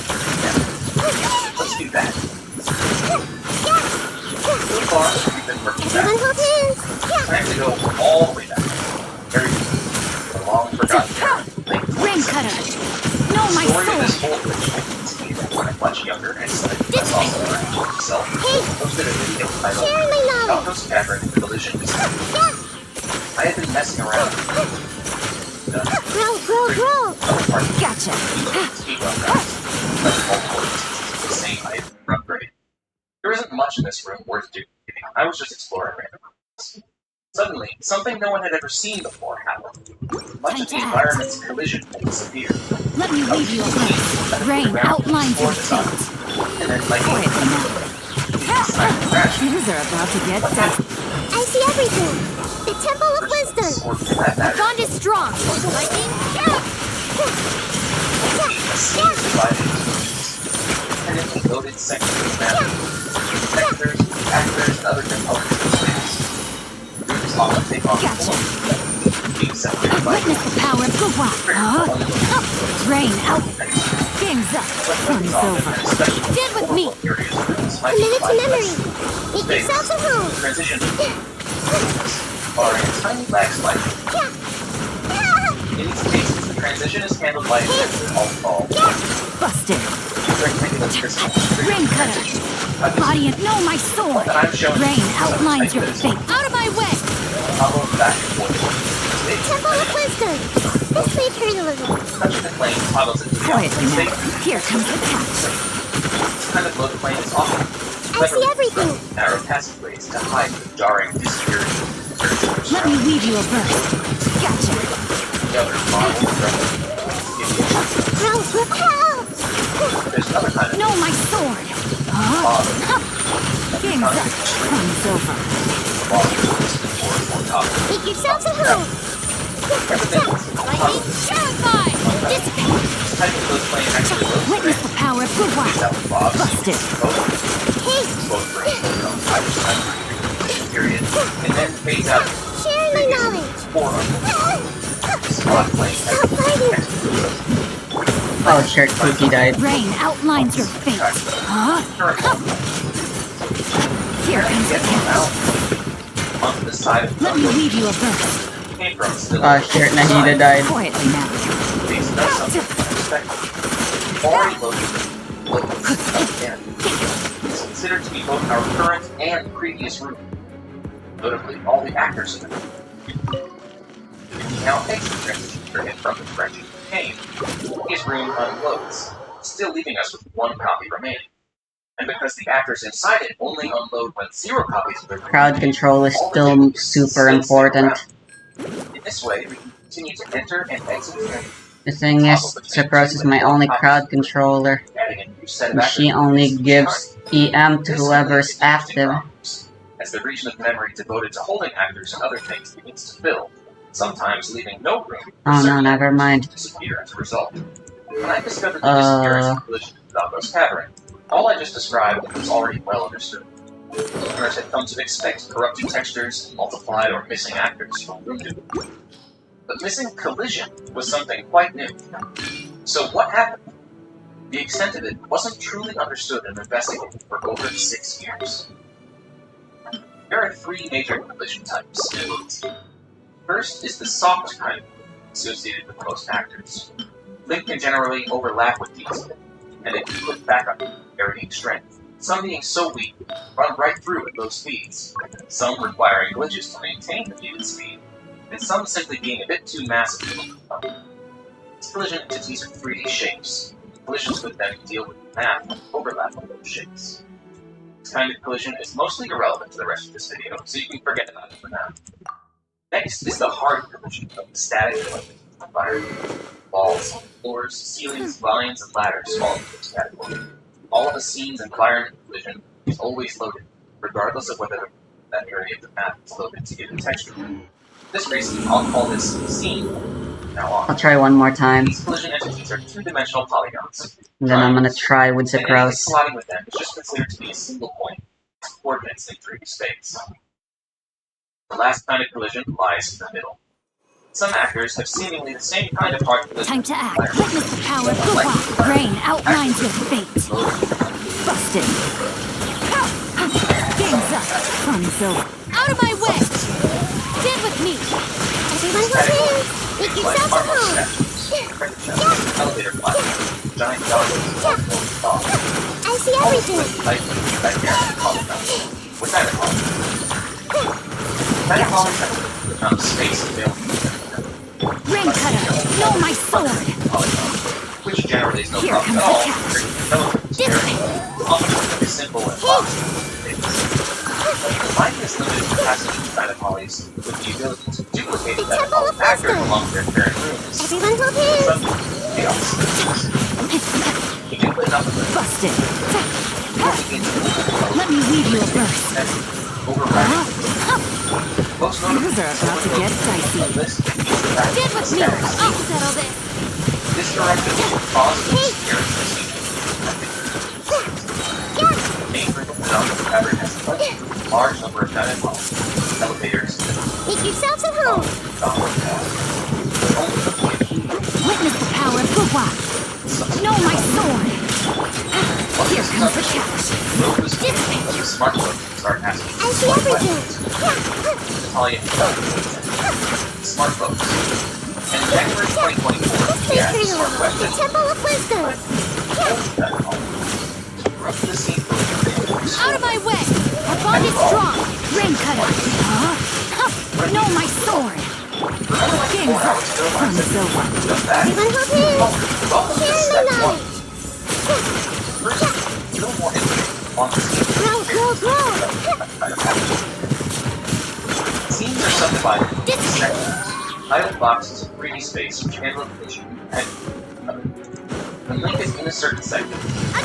Speaker 7: Let's do that. So far, we've been working
Speaker 3: Everyone
Speaker 7: back.
Speaker 3: hold hands.
Speaker 7: Time to go all the way back. Very good. The long forgotten thing.
Speaker 4: Ring cutter. Know my
Speaker 7: Story of this
Speaker 4: sword.
Speaker 7: whole thing is when I'm much younger and studied that's also learning for himself. Posted a video titled
Speaker 3: Share in my knowledge.
Speaker 7: Altos Cavern Collision Discovery. I had been messing around with the
Speaker 3: Grow, grow, grow.
Speaker 7: other part of
Speaker 4: Gotcha.
Speaker 7: speed run guys. Like multiple instances of the same item upgrade. There isn't much in this room worth doing. I was just exploring random rooms. Suddenly, something no one had ever seen before happened. Much of the environment's collision had disappeared.
Speaker 4: Let me leave you alone. Rain outlines your fate.
Speaker 7: And then, like,
Speaker 4: Quietly now.
Speaker 7: time to crash.
Speaker 4: Things are about to get dicey.
Speaker 3: I see everything. The Temple of Wisdom.
Speaker 7: Or for that matter,
Speaker 2: Bond is strong! Lightning,
Speaker 7: a scene divided into independently loaded sections of map. Sectors, actors, and other components of space. Rooms often take on
Speaker 4: Gotcha.
Speaker 7: being separated by
Speaker 4: Witness the power of Gua. Huh? Rain out. Game's up. Fun's over.
Speaker 2: stand with me!
Speaker 3: Committed to memory. Make yourselves at home.
Speaker 7: Transition are a tiny backslide. In these cases, the transition is handled by a alt-fall.
Speaker 4: Busted.
Speaker 7: Rectangular crystal.
Speaker 4: Ring cutter. Body and know my sword.
Speaker 7: That I'm showing
Speaker 4: Rain outlines your fate.
Speaker 2: Out of my way!
Speaker 7: toggle back and forth.
Speaker 3: Temple of Wisdom. This may hurt a little.
Speaker 7: Touching the plane toggles into the
Speaker 4: Quietly
Speaker 7: opposite
Speaker 4: now.
Speaker 7: state.
Speaker 4: Here comes the catch.
Speaker 7: This kind of load plane is often
Speaker 3: I see everything.
Speaker 7: narrow passageways to hide the jarring disappearing
Speaker 4: Let me weave you a verse. Gotcha.
Speaker 7: the other model
Speaker 3: Grow, repel.
Speaker 7: There's another kind of
Speaker 4: Know my sword. Huh?
Speaker 7: model
Speaker 4: Game's up. Fun's over.
Speaker 7: or toggle.
Speaker 3: Make yourselves at home.
Speaker 2: Lightning, terrified! Dissipate!
Speaker 7: This type of load plane actually loads
Speaker 4: Witness the power of Gua.
Speaker 7: out the box.
Speaker 4: Busted.
Speaker 7: Both bring load on either side. period, and then fades out
Speaker 3: Sharing my knowledge.
Speaker 7: for squad playing
Speaker 3: Stop fighting.
Speaker 1: Oh shit, Cookie died.
Speaker 4: Rain outlines your fate. Huh? Here comes the catch.
Speaker 7: On the side of
Speaker 4: Let me weave you a verse.
Speaker 7: came from still.
Speaker 1: Oh shit, Nahida died.
Speaker 4: Quietly now.
Speaker 7: These does something unexpected. Already loaded again. It's considered to be both our current and previous room. Notably, all the actors in it. If we now exit transfer from the direction we came, his room unloads, still leaving us with one copy remaining. And because the actors inside it only unload when 0 copies of their room
Speaker 1: Crowd control is still super important.
Speaker 7: In this way, we can continue to enter and exit the
Speaker 1: The thing is, Sucrose is my only crowd controller.
Speaker 7: adding a new set of
Speaker 1: And she only gives EM to whoever's active.
Speaker 7: As the region of memory devoted to holding actors and other things begins to fill, sometimes leaving no room for
Speaker 1: Oh no,
Speaker 7: certain
Speaker 1: never mind.
Speaker 7: to disappear as a result. When I discovered the disappearance of collision in Dalgos Cavern, all I just described was already well understood. Listeners had come to expect corrupted textures, multiplied or missing actors from room to room. But missing collision was something quite new. So what happened? The extent of it wasn't truly understood and investigated for over 6 years. There are 3 major collision types. First is the soft kind, associated with most actors. Link can generally overlap with these, and it can put back up, varying strength. Some being so weak, run right through at low speeds. Some requiring glitches to maintain the needed speed, and some simply being a bit too massive to overcome. These collision entities are 3D shapes. Collisions with them deal with the math and overlap of those shapes. This kind of collision is mostly irrelevant to the rest of this video, so you can forget about it for now. Next is the hard collision of the static element environment. Walls, floors, ceilings, vines, and ladders fall into this category. All of the scene's environment collision is always loaded, regardless of whether that area of the map is loaded to give a texture. For this reason, I'll call this scene from now
Speaker 1: I'll
Speaker 7: on.
Speaker 1: try one more time.
Speaker 7: These collision entities are 2-dimensional polygons.
Speaker 1: And then I'm gonna try with
Speaker 7: And anything
Speaker 1: Sucrose.
Speaker 7: colliding with them is just considered to be a single point, with coordinates in 3D space. The last kind of collision lies in the middle. Some actors have seemingly the same kind of hard collision.
Speaker 4: Time to act. Witness the power of Gua. Rain outlines your fate. Busted. Game's up. Fun's over.
Speaker 2: Out of my way! Stand with me!
Speaker 3: Everyone go in. Make yourself at home.
Speaker 7: Elevator platform, giant dogs,
Speaker 3: I see everything.
Speaker 7: like dynamic polygons. What kind of polygons? Dynamic polygons become space available
Speaker 4: Rain cutter. No, my sword.
Speaker 7: polygons, which generally is no
Speaker 4: Here
Speaker 7: problem at
Speaker 4: comes
Speaker 7: all.
Speaker 4: the catch.
Speaker 7: Development is very often simple and logical. Combine this limited capacity of dynapolys with the ability to duplicate
Speaker 3: The
Speaker 7: that
Speaker 3: Temple of
Speaker 7: actor
Speaker 3: Wisdom.
Speaker 7: along their current rooms.
Speaker 3: Everyone go in.
Speaker 7: Some chaos. You do enough of it.
Speaker 4: Busted.
Speaker 7: Begin to
Speaker 4: Let me weave you a verse.
Speaker 7: override. Most
Speaker 4: Things are about to get dicey.
Speaker 2: Stand with me! I'll settle this!
Speaker 7: This directive will cause the disappearance main group of the cavern has a large number of dynapolys, elevators,
Speaker 3: Make yourselves at home.
Speaker 4: Witness the power of Gua. No, my sword. Here comes the catch.
Speaker 7: The smartphone start asking
Speaker 3: I see everything.
Speaker 7: Natalia smartphones. And in January 2024,
Speaker 3: This
Speaker 7: she
Speaker 3: way
Speaker 7: asked
Speaker 3: for you.
Speaker 7: smart
Speaker 3: The
Speaker 7: questions.
Speaker 3: Temple of Wisdom.
Speaker 7: Corrupt the scene for
Speaker 2: Out of my way! Our bond is strong!
Speaker 4: Rain cutter. No, my sword. Game's up. Fun's over.
Speaker 3: Everyone go in. Sharing my knowledge. Grow.
Speaker 7: Scenes are subdivided into sections. Title boxes of 3D space which handle the issue and when Link is in a certain section, all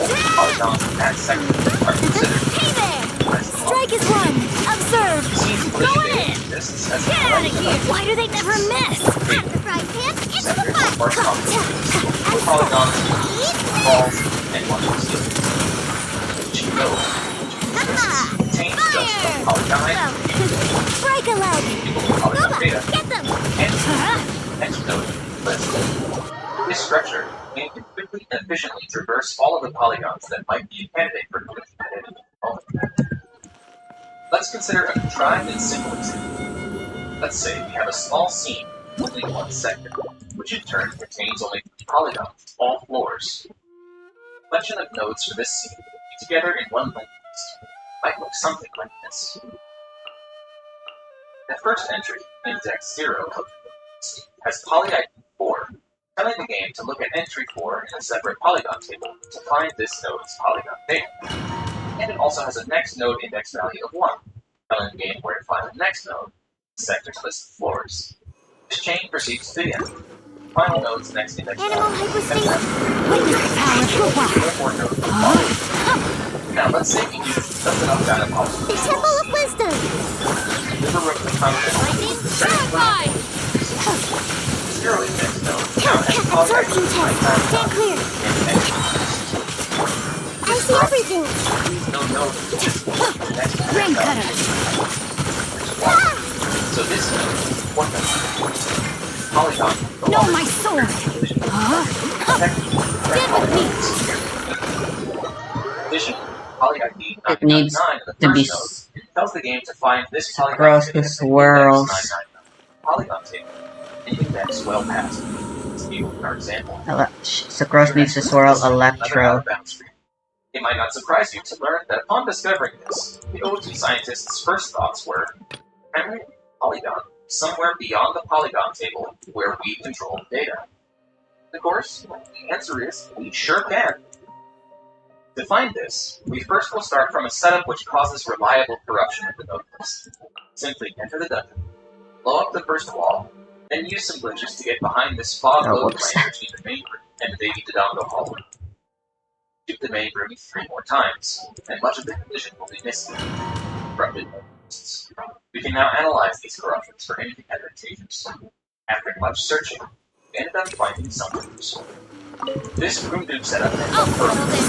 Speaker 7: the polygons in that section are considered
Speaker 2: Hey there!
Speaker 7: as the
Speaker 2: Strike is one! Observe!
Speaker 7: Scenes
Speaker 2: Go
Speaker 7: collision
Speaker 2: in!
Speaker 7: exists as
Speaker 2: Get out of here!
Speaker 4: Why do they never miss?
Speaker 3: Half the frying pan into the
Speaker 7: sectors
Speaker 3: pot.
Speaker 7: correspond polygons, balls, and one of the which you know contains just a polygon ID,
Speaker 3: Break a leg!
Speaker 7: equal to polygon data,
Speaker 3: Get them!
Speaker 7: and next node list. This structure can quickly and efficiently traverse all of the polygons that might be a candidate for collision at any moment. Let's consider a contrived and simple example. Let's say we have a small scene with only one sector, which in turn contains only 3 polygons, all floors. The collection of nodes for this scene together in one linked list might look something like this. The first entry, index 0, has poly ID 4, telling the game to look at entry 4 in a separate polygon table to find this node's polygon data. And it also has a next node index value of 1, telling the game where to find the next node, the sector's list of floors. This chain proceeds to the end. Final node's next index
Speaker 3: Animal
Speaker 7: value is
Speaker 3: hyperspace!
Speaker 4: Witness the power of Gugwa.
Speaker 7: 4 nodes of poly. Now let's say we use just enough data
Speaker 3: The
Speaker 7: poly.
Speaker 3: Temple of Wisdom!
Speaker 7: River Rook the content.
Speaker 3: Lightning, purify!
Speaker 7: Zero index node. Now has poly
Speaker 3: Absorption
Speaker 7: ID
Speaker 3: test! Stand clear! I see everything!
Speaker 7: no node is the next
Speaker 4: Rain cutter.
Speaker 7: So this node is one polygon.
Speaker 4: No, my sword.
Speaker 3: Stand with me!
Speaker 7: Additionally, poly ID
Speaker 1: It needs
Speaker 7: 999
Speaker 1: to
Speaker 7: the
Speaker 1: be
Speaker 7: first node tells the game to find this polygon
Speaker 1: Gross
Speaker 7: table
Speaker 1: who
Speaker 7: in
Speaker 1: swirls.
Speaker 7: index 999 polygon table, an index well past. Let's view our example.
Speaker 1: Sucrose needs to swirl Electro.
Speaker 7: It might not surprise you to learn that upon discovering this, the OT scientists' first thoughts were, can we polygon somewhere beyond the polygon table where we control data? Of course, the answer is we sure can. To find this, we first will start from a setup which causes reliable corruption of the node list. Simply enter the dungeon, blow up the first wall, then use some glitches to get behind this fog
Speaker 1: Oh,
Speaker 7: load
Speaker 1: whoops.
Speaker 7: plane between the main room and the Baby Dodongo hallway. Shoot the main room 3 more times, and much of the collision will be missing. Corrupted node lists. We can now analyze these corruptions for anything advantageous. After much searching, we ended up finding something useful. This room dupe setup is
Speaker 3: I'll settle this!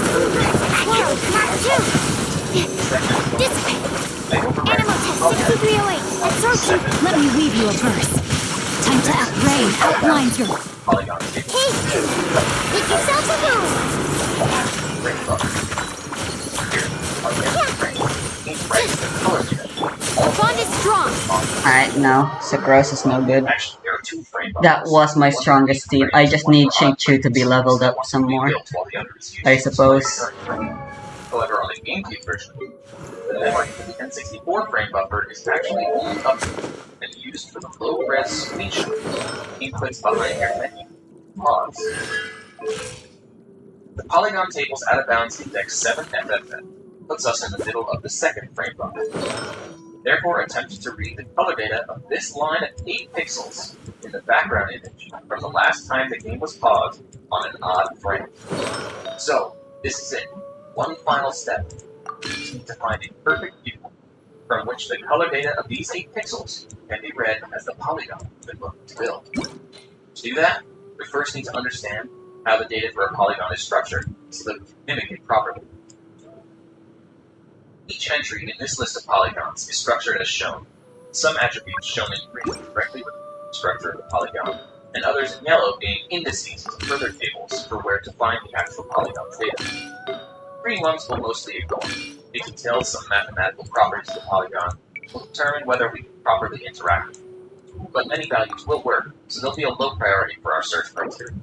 Speaker 3: Whoa, Mark 2! This way! Animal test 6308! Absorption!
Speaker 4: Let me weave you a verse. Time to upgrade. Outlines your
Speaker 7: Polygon table.
Speaker 3: Hey! Make yourself a home!
Speaker 7: Ring book. Here, our ring. Each rank the color data.
Speaker 3: The bond is strong!
Speaker 1: Alright, no. Sucrose is no good.
Speaker 7: Actually, there are 2 frame buffers.
Speaker 1: That was my strongest team. I just need Xingqiu to be leveled up some more. I suppose.
Speaker 7: However, on the GameCube version, the memory for the N64 frame buffer is actually only updated and used for the low-res screenshot inputs behind your menu. Pause. The polygon table's out-of-bounds index 7FFF puts us in the middle of the second frame buffer. Therefore, attempt to read the color data of this line of 8 pixels in the background image from the last time the game was paused on an odd frame. So, this is it. One final step. We need to find a perfect view from which the color data of these 8 pixels can be read as the polygon we're looking to build. To do that, we first need to understand how the data for a polygon is structured so that we can mimic it properly. Each entry in this list of polygons is structured as shown. Some attributes shown in green directly with the structure of the polygon, and others in yellow being indices to further tables for where to find the actual polygon's data. Green ones will mostly ignore. They detail some mathematical properties of the polygon will determine whether we can properly interact with them. But many values will work, so they'll be a low priority for our search criteria.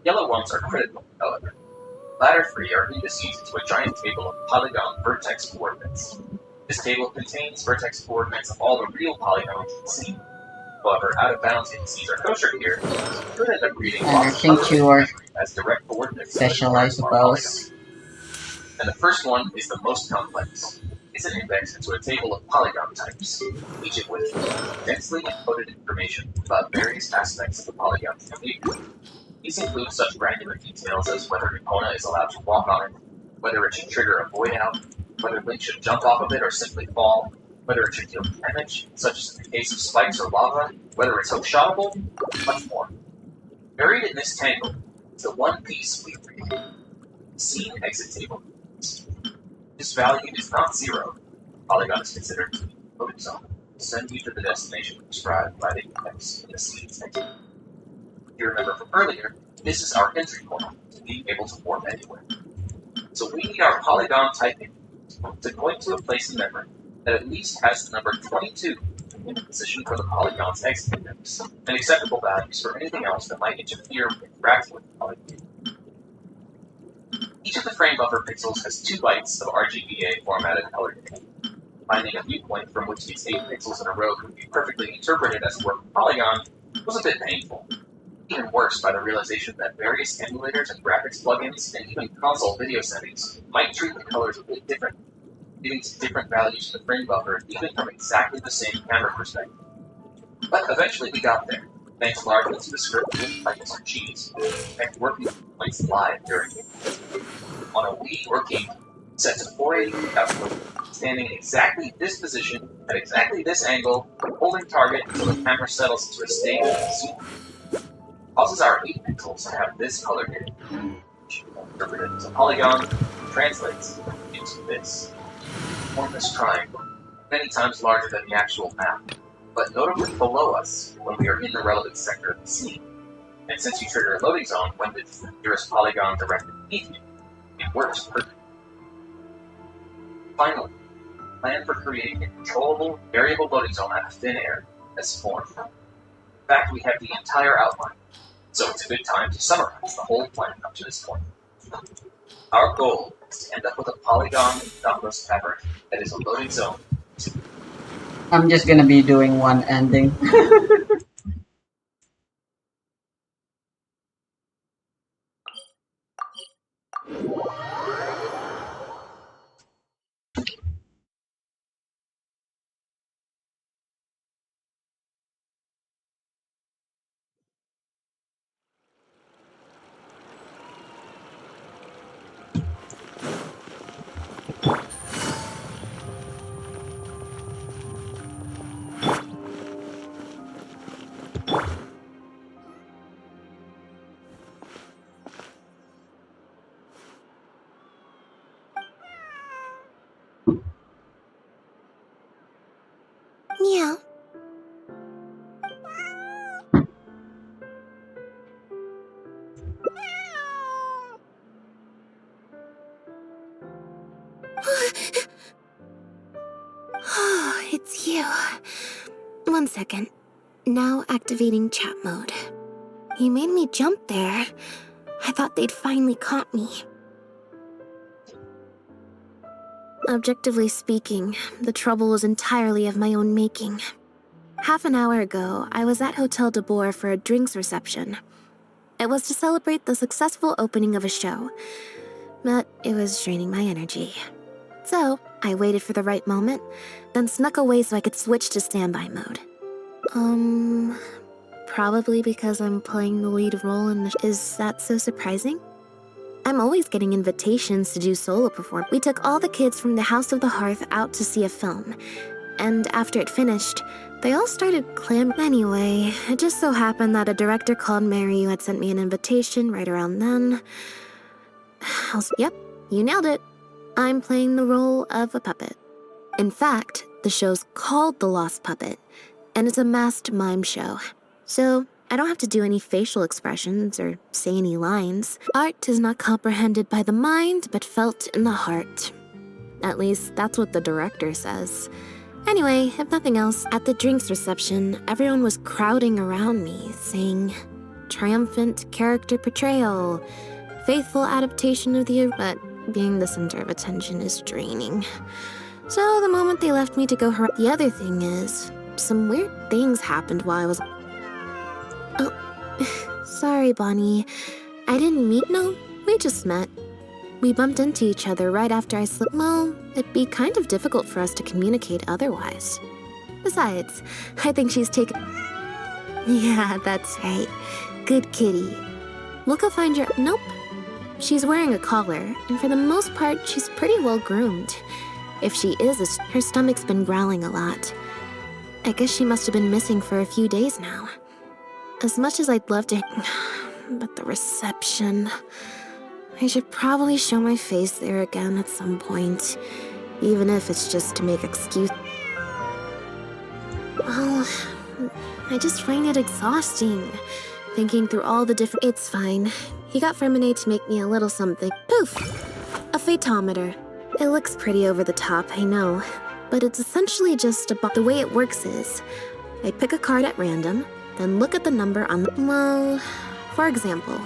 Speaker 7: Yellow ones are critical, however. The latter 3 are indices to a giant table of polygon vertex coordinates. This table contains vertex coordinates of all the real polygons in the scene. However, out-of-bounds indices are kosher here, so we could end up reading
Speaker 1: And I
Speaker 7: lots of
Speaker 1: think
Speaker 7: other
Speaker 1: you are
Speaker 7: as direct coordinates.
Speaker 1: special, I suppose.
Speaker 7: And the first one is the most complex. It's an index into a table of polygon types, each of which contains densely encoded information about various aspects of the polygon's behavior. These include such granular details as whether Epona is allowed to walk on it, whether it should trigger a void out, whether Link should jump off of it or simply fall, whether it should deal damage, such as in the case of spikes or lava, whether it's hook-shottable, much more. Buried in this tangle is the one piece we created, the scene exit table. This value is not 0. polygon is considered to be a loading zone, will send you to the destination prescribed by the index in the scene's text. If you remember from earlier, this is our entry point to being able to warp anywhere. So we need our polygon typing to point to a place in memory that at least has the number 22 in the position for the polygon's exit index, and acceptable values for anything else that might interfere with interacting with the polygon. Each of the frame buffer pixels has 2 bytes of RGBA formatted color data. Finding a viewpoint from which these 8 pixels in a row could be perfectly interpreted as a working polygon was a bit painful. Even worse by the realization that various emulators and graphics plugins and even console video settings might treat the colors a bit differently, leading to different values in the frame buffer even from exactly the same camera perspective. But eventually we got there, thanks largely to the script by Mr. Cheese, and working points live during it. On a Wii or GameCube, set to 480 output, standing in exactly this position, at exactly this angle, holding target until the camera settles into a state of zoom. Causes our 8 pixels to have this color data, which, interpreted as a polygon, translates into this. Enormous triangle, many times larger than the actual map, but notably below us when we are in the relevant sector of the scene. And since you trigger a loading zone when the nearest polygon directly beneath you, it works perfectly. Finally, plan for creating a controllable, variable loading zone out of thin air has formed. In fact, we have the entire outline, so it's a good time to summarize the whole plan up to this point. Our goal is to end up with a polygon Douglas fabric that is a loading zone.
Speaker 1: I'm just gonna be doing one ending.
Speaker 3: Meow. Oh, it's you. 1 second. Now activating chat mode. You made me jump there. I thought they'd finally caught me. Objectively speaking, the trouble was entirely of my own making. Half an hour ago, I was at Hotel de Boer for a drinks reception. It was to celebrate the successful opening of a show, but it was draining my energy. So, I waited for the right moment, then snuck away so I could switch to standby mode. Probably because I'm playing the lead role in the Is that so surprising? I'm always getting invitations to do solo perform. We took all the kids from the House of the Hearth out to see a film, and after it finished, they all started Anyway, it just so happened that a director called Mary who had sent me an invitation right around then. Yep, you nailed it. I'm playing the role of a puppet. In fact, the show's called The Lost Puppet, and it's a masked mime show. So, I don't have to do any facial expressions or say any lines. Art is not comprehended by the mind, but felt in the heart. At least, that's what the director says. Anyway, if nothing else, at the drinks reception, everyone was crowding around me, saying, triumphant character portrayal, faithful adaptation of the... But being the center of attention is draining. So the moment they left me to go The other thing is, some weird things happened while I was... Oh, sorry, Bonnie. I didn't meet... No, we just met. We bumped into each other right after I slipped. Well, it'd be kind of difficult for us to communicate otherwise. Besides, I think she's taken... Yeah, that's right. Good kitty. We'll go find your... Nope. She's wearing a collar, and for the most part, she's pretty well groomed. If she is, her stomach's been growling a lot. I guess she must have been missing for a few days now. As much as I'd love to... But the reception... I should probably show my face there again at some point. even if it's just to make excuse. Well, I just find it exhausting, thinking through all the different. It's fine. He got Fremine to make me a little something. Poof! A phaetometer. It looks pretty over the top, I know, but it's essentially just the way it works is, I pick a card at random, then look at the number on the. Well, for example,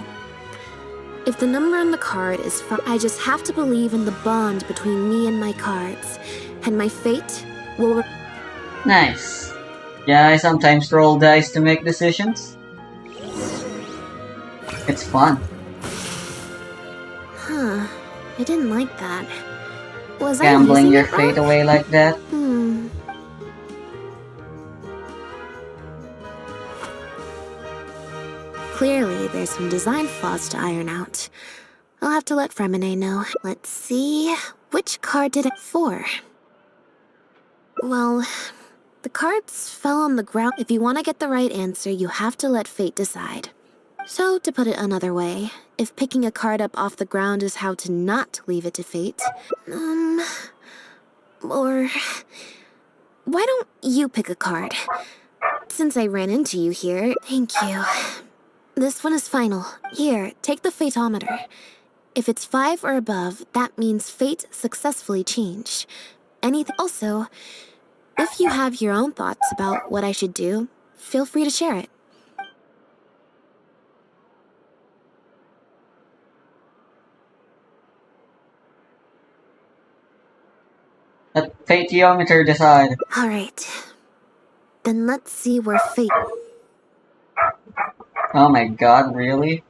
Speaker 3: if the number on the card is 5, I just have to believe in the bond between me and my cards, and my fate will.
Speaker 1: Nice. Yeah, I sometimes roll dice to make decisions. It's fun.
Speaker 3: Huh. I didn't like that. Was I
Speaker 1: Gambling
Speaker 3: using
Speaker 1: your
Speaker 3: it
Speaker 1: fate
Speaker 3: wrong?
Speaker 1: away like that.
Speaker 3: Clearly, there's some design flaws to iron out. I'll have to let Fremine know. Let's see. Which card did it for? Well, the cards fell on the ground. If you want to get the right answer, you have to let fate decide. So, to put it another way, if picking a card up off the ground is how to not leave it to fate, or why don't you pick a card? Since I ran into you here, thank you. This one is final. Here, take the phaetometer. If it's 5 or above, that means fate successfully changed. Anything. Also, if you have your own thoughts about what I should do, feel free to share it.
Speaker 1: Let Phaetometer decide.
Speaker 3: Alright. Then let's see where fate.
Speaker 1: Oh my god, really?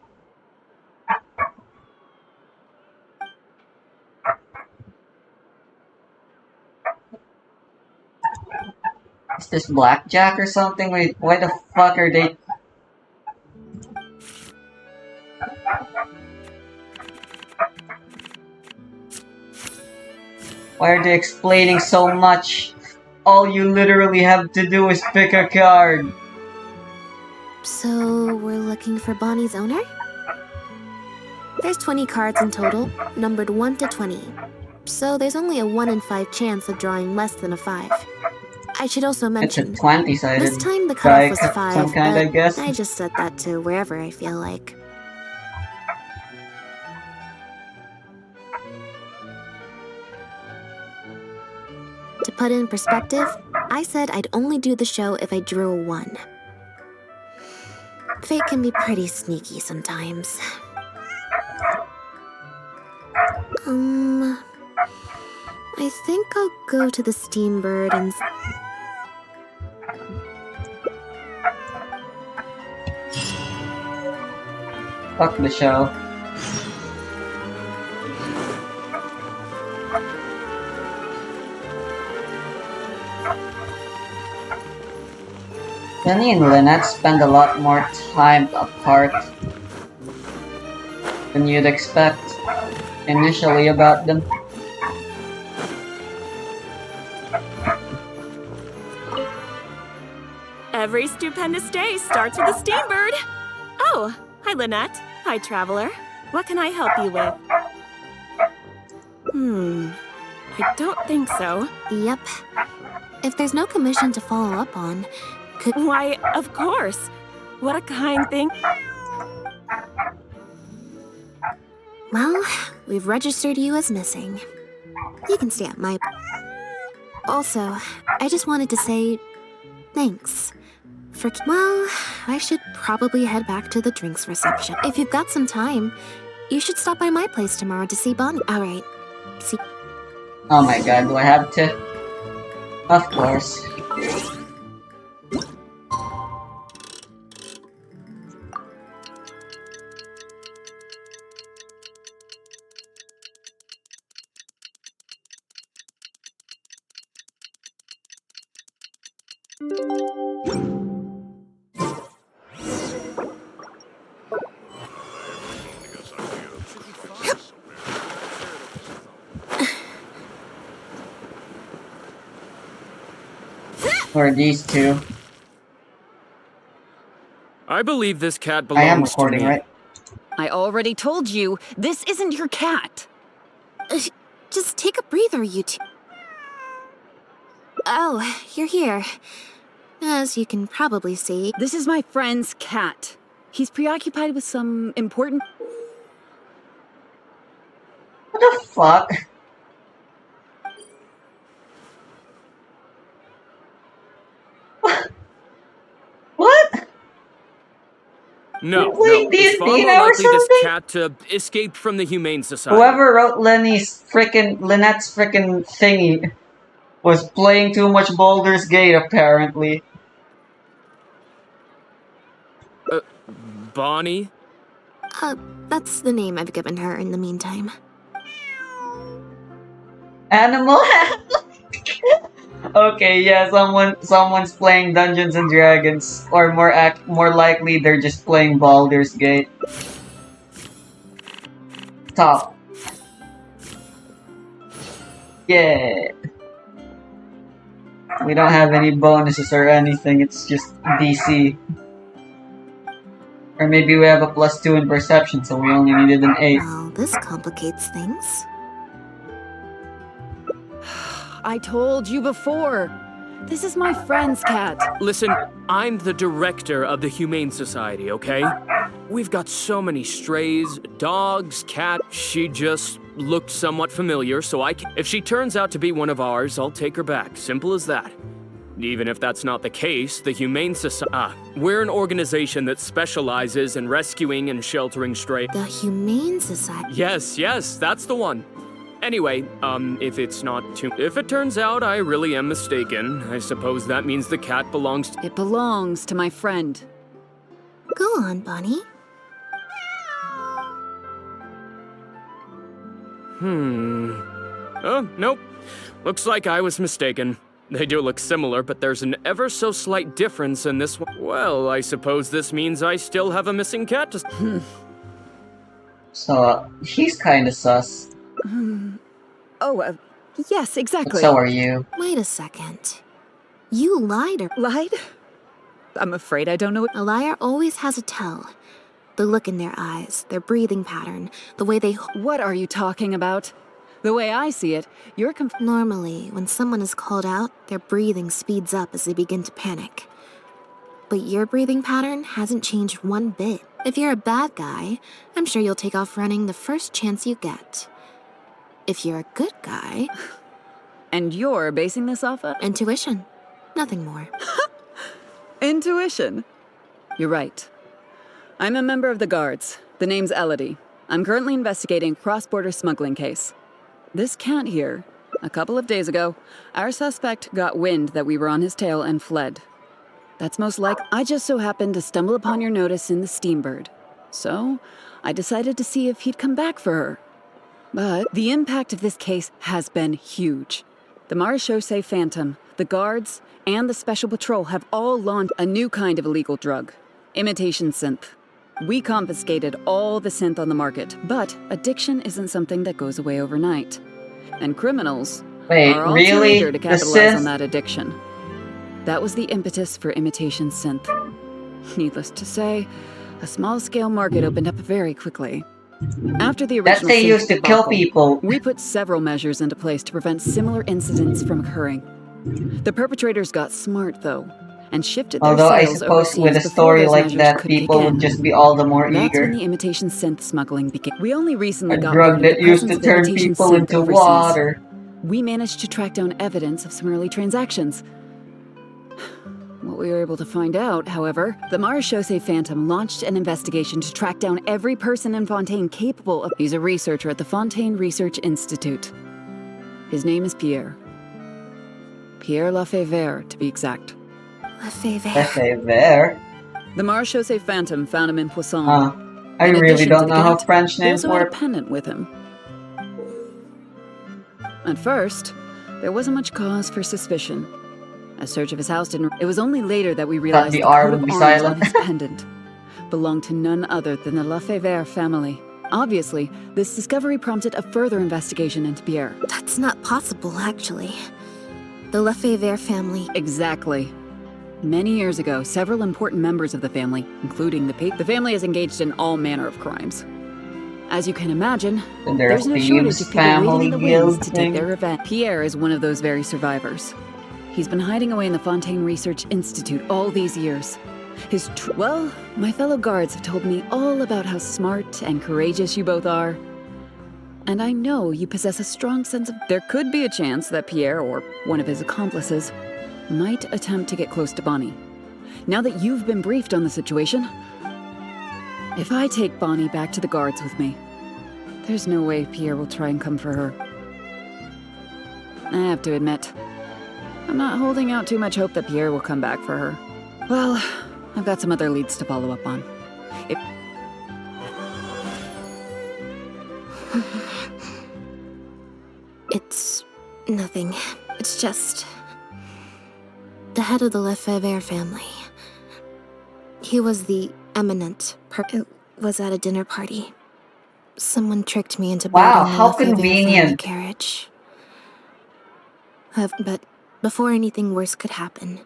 Speaker 1: Is this blackjack or something? Wait, why the fuck are they... Why are they explaining so much? All you literally have to do is pick a card.
Speaker 3: So, we're looking for Bonnie's owner? There's 20 cards in total, numbered 1 to 20. So there's only a 1 in 5 chance of drawing less than a 5. I should also
Speaker 1: It's a
Speaker 3: mention,
Speaker 1: 20-sided
Speaker 3: this time the cutoff was
Speaker 1: die,
Speaker 3: 5,
Speaker 1: some kind,
Speaker 3: but
Speaker 1: I guess.
Speaker 3: I just set that to wherever I feel like. To put it in perspective, I said I'd only do the show if I drew a 1. Fate can be pretty sneaky sometimes. I think I'll go to the Steambird and...
Speaker 1: Fuck the show. Jenny and Lynette spend a lot more time apart than you'd expect initially about them.
Speaker 6: Every stupendous day starts with a Steambird. Oh, hi Lynette. Hi Traveler. What can I help you with? I don't think so.
Speaker 3: Yep. If there's no commission to follow up on, could...
Speaker 6: Why, of course. What a kind thing.
Speaker 3: Well, we've registered you as missing. You can stay at my... Also, I just wanted to say... thanks. For... Well, I should probably head back to the drinks reception. If you've got some time, you should stop by my place tomorrow to see Bonnie. Alright. See...
Speaker 1: Oh my god, do I have to? Of course. Who are these two?
Speaker 8: I believe this cat
Speaker 1: I am
Speaker 8: belongs to
Speaker 1: recording,
Speaker 8: me.
Speaker 1: right?
Speaker 4: I already told you, this isn't your cat.
Speaker 3: Just take a breather, you two. Oh, you're here. As you can probably see.
Speaker 4: This is my friend's cat. He's preoccupied with some important...
Speaker 1: What the fuck? What?
Speaker 8: No,
Speaker 1: You playing
Speaker 8: no. It's far
Speaker 1: D&D
Speaker 8: more
Speaker 1: now or
Speaker 8: likely this
Speaker 1: something?
Speaker 8: cat escaped from the Humane Society.
Speaker 1: Whoever wrote Lynette's frickin' thingy was playing too much Baldur's Gate, apparently.
Speaker 8: Bonnie?
Speaker 3: That's the name I've given her in the meantime.
Speaker 1: Animal Okay, yeah, someone's playing Dungeons and Dragons, or more likely they're just playing Baldur's Gate. Top. Yeah. We don't have any bonuses or anything, it's just DC. Or maybe we have a +2 in perception, so we only needed an 8.
Speaker 3: Well, this complicates things.
Speaker 4: I told you before. This is my friend's cat.
Speaker 8: Listen, I'm the director of the Humane Society, okay? We've got so many strays, dogs, cats. She just looked somewhat familiar, so if she turns out to be one of ours, I'll take her back. Simple as that. Even if that's not the case, the Humane Society... we're an organization that specializes in rescuing and sheltering stray...
Speaker 3: The Humane Society?
Speaker 8: Yes, that's the one. Anyway, if it's not too... If it turns out I really am mistaken, I suppose that means the cat belongs to...
Speaker 4: It belongs to my friend.
Speaker 3: Go on, Bonnie.
Speaker 8: Oh, nope. Looks like I was mistaken. They do look similar, but there's an ever so slight difference in this one. Well, I suppose this means I still have a missing cat to...
Speaker 1: So, he's kinda sus.
Speaker 4: Oh, yes, exactly.
Speaker 1: But so are you.
Speaker 3: Wait a second. You lied or...
Speaker 4: Lied? I'm afraid I don't know what...
Speaker 3: A liar always has a tell. The look in their eyes, their breathing pattern, the way they...
Speaker 4: What are you talking about? The way I see it, you're
Speaker 3: Normally, when someone is called out, their breathing speeds up as they begin to panic. But your breathing pattern hasn't changed one bit. If you're a bad guy, I'm sure you'll take off running the first chance you get. If you're a good guy...
Speaker 4: And you're basing this off of?
Speaker 3: Intuition. Nothing more.
Speaker 4: Intuition. You're right. I'm a member of the Guards. The name's Elodie. I'm currently investigating a cross-border smuggling case. This cat here, a couple of days ago, our suspect got wind that we were on his tail and fled. That's most likely. I just so happened to stumble upon your notice in the Steambird. So, I decided to see if he'd come back for her. But the impact of this case has been huge. The Marechaussee Phantom, the Guards, and the Special Patrol have all launched a new kind of illegal drug, imitation synth. We confiscated all the synth on the market, but addiction isn't something that goes away overnight. And criminals are all too eager to capitalize on that addiction. That was the impetus for imitation synth. Needless to say, a small-scale market opened up very quickly. After the original
Speaker 1: They
Speaker 4: synth
Speaker 1: used to kill
Speaker 4: debacle,
Speaker 1: people.
Speaker 4: we put several measures into place to prevent similar incidents from occurring. The perpetrators got smart, though, and shifted their
Speaker 1: Although I
Speaker 4: sales
Speaker 1: suppose
Speaker 4: overseas
Speaker 1: with a
Speaker 4: before
Speaker 1: story
Speaker 4: those
Speaker 1: like
Speaker 4: measures
Speaker 1: that,
Speaker 4: could
Speaker 1: people
Speaker 4: kick in.
Speaker 1: would just be all the more
Speaker 4: That's when
Speaker 1: eager.
Speaker 4: the imitation synth smuggling began. We only recently
Speaker 1: A
Speaker 4: got
Speaker 1: drug
Speaker 4: word of
Speaker 1: that
Speaker 4: the
Speaker 1: used to
Speaker 4: presence of
Speaker 1: turn
Speaker 4: imitation
Speaker 1: people
Speaker 4: synth
Speaker 1: into
Speaker 4: overseas.
Speaker 1: water.
Speaker 4: We managed to track down evidence of some early transactions. What we were able to find out, however, the Marechaussee Phantom launched an investigation to track down every person in Fontaine capable of... He's a researcher at the Fontaine Research Institute. His name is Pierre. Pierre Lafayette, to be exact.
Speaker 1: Lefebvre.
Speaker 4: The Marechaussee Phantom found him in Poisson.
Speaker 1: I
Speaker 4: In
Speaker 1: really
Speaker 4: addition
Speaker 1: don't
Speaker 4: to the
Speaker 1: know how
Speaker 4: cat,
Speaker 1: French
Speaker 4: He
Speaker 1: names
Speaker 4: also had a
Speaker 1: work.
Speaker 4: pendant with him. At first, there wasn't much cause for suspicion. A search of his house didn't... It was only later that we realized
Speaker 1: the
Speaker 4: the
Speaker 1: R
Speaker 4: coat
Speaker 1: would
Speaker 4: of
Speaker 1: be
Speaker 4: arms
Speaker 1: silent.
Speaker 4: on his pendant belonged to none other than the Lafayette family. Obviously, this discovery prompted a further investigation into Pierre.
Speaker 3: That's not possible, actually. The Lefebvre family...
Speaker 4: Exactly. Many years ago, several important members of the family, including the family is engaged in all manner of crimes. As you can imagine,
Speaker 1: And there's
Speaker 4: there's no shortage
Speaker 1: thieves,
Speaker 4: of people
Speaker 1: family
Speaker 4: waiting in the wings
Speaker 1: guild
Speaker 4: to
Speaker 1: thing.
Speaker 4: take their revenge. Pierre is one of those very survivors. He's been hiding away in the Fontaine Research Institute all these years. Well, my fellow guards have told me all about how smart and courageous you both are. And I know you possess a strong sense of... There could be a chance that Pierre, or one of his accomplices, might attempt to get close to Bonnie. Now that you've been briefed on the situation, if I take Bonnie back to the guards with me, there's no way Pierre will try and come for her. I have to admit, I'm not holding out too much hope that Pierre will come back for her. Well, I've got some other leads to follow up on.
Speaker 3: It's nothing. It's just... the head of the Lefebvre family. He was the eminent It was at a dinner party. Someone tricked me into
Speaker 1: Wow,
Speaker 3: boarding the
Speaker 1: how
Speaker 3: Lefebvre family
Speaker 1: convenient.
Speaker 3: carriage. But before anything worse could happen,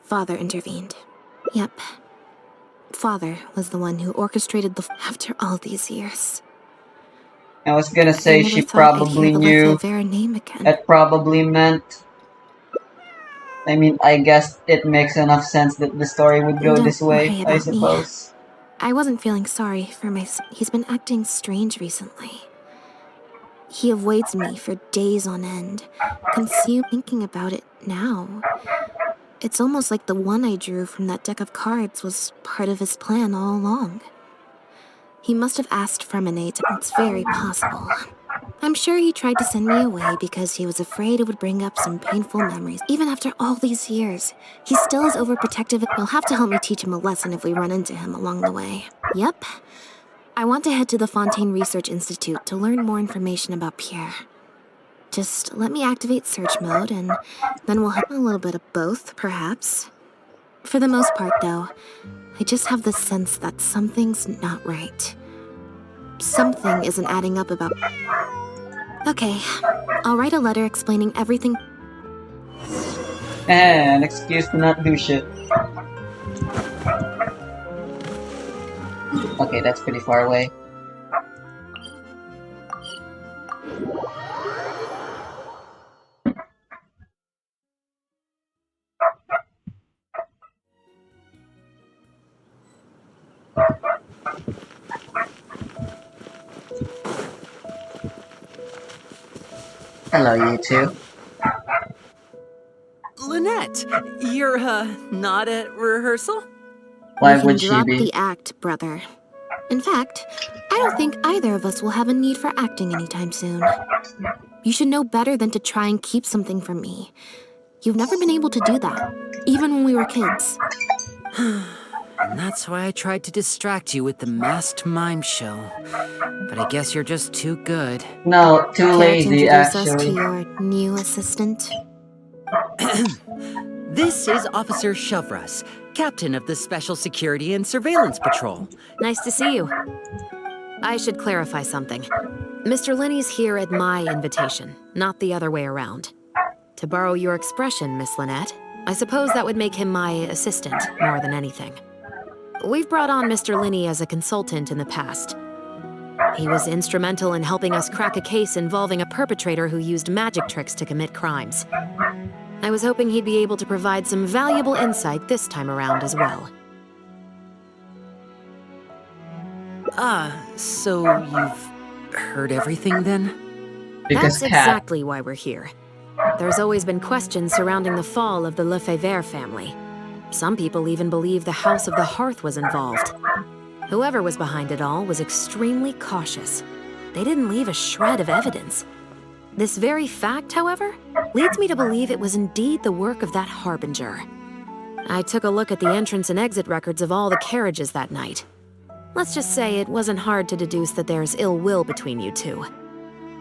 Speaker 3: Father intervened. Yep. Father was the one who orchestrated after all these years.
Speaker 1: I was gonna say
Speaker 3: I never
Speaker 1: she
Speaker 3: thought I'd
Speaker 1: probably
Speaker 3: hear the
Speaker 1: knew.
Speaker 3: Lefebvre name again.
Speaker 1: That probably meant... I mean, I guess it makes enough sense that the story would go
Speaker 3: Don't
Speaker 1: this way,
Speaker 3: worry
Speaker 1: I
Speaker 3: about me.
Speaker 1: suppose.
Speaker 3: I wasn't feeling sorry for my son. He's been acting strange recently. He avoids me for days on end. Thinking about it now. It's almost like the one I drew from that deck of cards was part of his plan all along. He must have asked Fremenade. It's very possible. I'm sure he tried to send me away because he was afraid it would bring up some painful memories. Even after all these years, he still is overprotective. You'll have to help me teach him a lesson if we run into him along the way. Yep. I want to head to the Fontaine Research Institute to learn more information about Pierre. Just let me activate search mode, and then we'll have a little bit of both, perhaps. For the most part, though, I just have this sense that something's not right. Something isn't adding up about... Okay, I'll write a letter explaining everything.
Speaker 1: An excuse to not do shit. Okay, that's pretty far away. Hello, you two.
Speaker 6: Lynette, you're, not at rehearsal?
Speaker 1: Why
Speaker 3: You can
Speaker 1: would she
Speaker 3: drop
Speaker 1: be?
Speaker 3: the act, brother. In fact, I don't think either of us will have a need for acting anytime soon. You should know better than to try and keep something from me. You've never been able to do that, even when we were kids.
Speaker 9: And that's why I tried to distract you with the masked mime show. But I guess you're just too good.
Speaker 1: No, too
Speaker 3: Care to
Speaker 1: lazy,
Speaker 3: introduce us to
Speaker 1: actually.
Speaker 3: your new assistant?
Speaker 9: This is Officer Shovras, captain of the Special Security and Surveillance Patrol.
Speaker 10: Nice to see you. I should clarify something. Mr. Linney's here at my invitation, not the other way around. To borrow your expression, Miss Lynette, I suppose that would make him my assistant more than anything. We've brought on Mr. Linney as a consultant in the past. He was instrumental in helping us crack a case involving a perpetrator who used magic tricks to commit crimes. I was hoping he'd be able to provide some valuable insight this time around as well.
Speaker 9: So you've heard everything then?
Speaker 1: Because
Speaker 10: That's
Speaker 1: cat.
Speaker 10: exactly why we're here. There's always been questions surrounding the fall of the Lefebvre family. Some people even believe the House of the Hearth was involved. Whoever was behind it all was extremely cautious. They didn't leave a shred of evidence. This very fact, however, leads me to believe it was indeed the work of that Harbinger. I took a look at the entrance and exit records of all the carriages that night. Let's just say it wasn't hard to deduce that there's ill will between you two.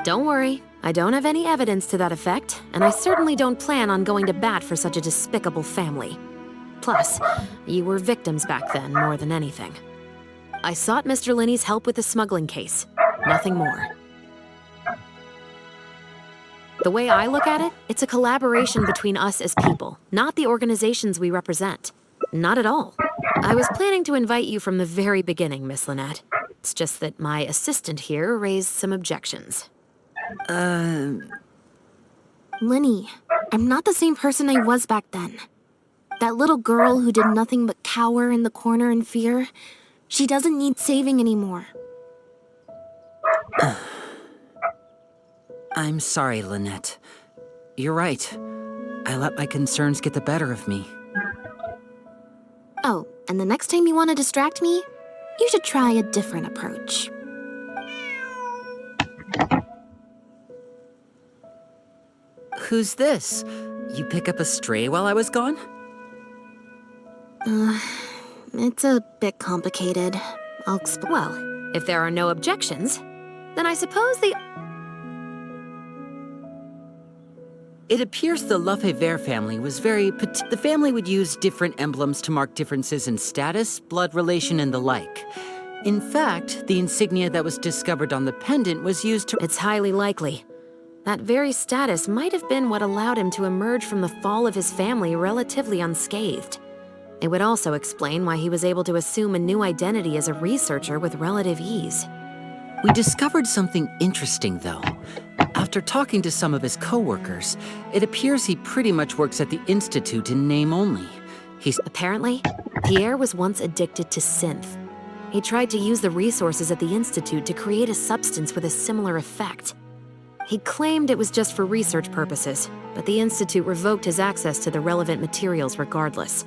Speaker 10: Don't worry, I don't have any evidence to that effect, and I certainly don't plan on going to bat for such a despicable family. Plus, you were victims back then more than anything. I sought Mr. Linney's help with the smuggling case. Nothing more. The way I look at it, it's a collaboration between us as people, not the organizations we represent. Not at all. I was planning to invite you from the very beginning, Miss Lynette. It's just that my assistant here raised some objections.
Speaker 3: Linny,
Speaker 2: I'm not the same person I was back then. That little girl who did nothing but cower in the corner in fear, she doesn't need saving anymore.
Speaker 9: I'm sorry, Lynette. You're right. I let my concerns get the better of me.
Speaker 2: Oh, and the next time you want to distract me, you should try a different approach.
Speaker 9: Who's this? You pick up a stray while I was gone?
Speaker 2: It's a bit complicated.
Speaker 10: Well, if there are no objections, then I suppose the...
Speaker 9: It appears the Lefebvre family was very the family would use different emblems to mark differences in status, blood relation, and the like. In fact, the insignia that was discovered on the pendant was used to...
Speaker 10: It's highly likely. That very status might have been what allowed him to emerge from the fall of his family relatively unscathed. It would also explain why he was able to assume a new identity as a researcher with relative ease.
Speaker 9: We discovered something interesting, though. After talking to some of his co-workers, it appears he pretty much works at the Institute in name only.
Speaker 10: Apparently, Pierre was once addicted to synth. He tried to use the resources at the Institute to create a substance with a similar effect. He claimed it was just for research purposes, but the Institute revoked his access to the relevant materials regardless.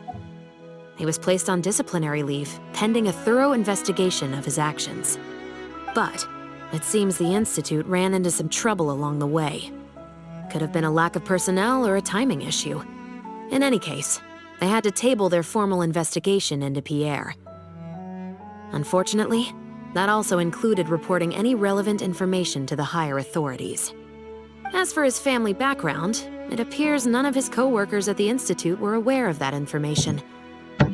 Speaker 10: He was placed on disciplinary leave, pending a thorough investigation of his actions. But it seems the Institute ran into some trouble along the way. Could have been a lack of personnel or a timing issue. In any case, they had to table their formal investigation into Pierre. Unfortunately, that also included reporting any relevant information to the higher authorities. As for his family background, it appears none of his co-workers at the Institute were aware of that information.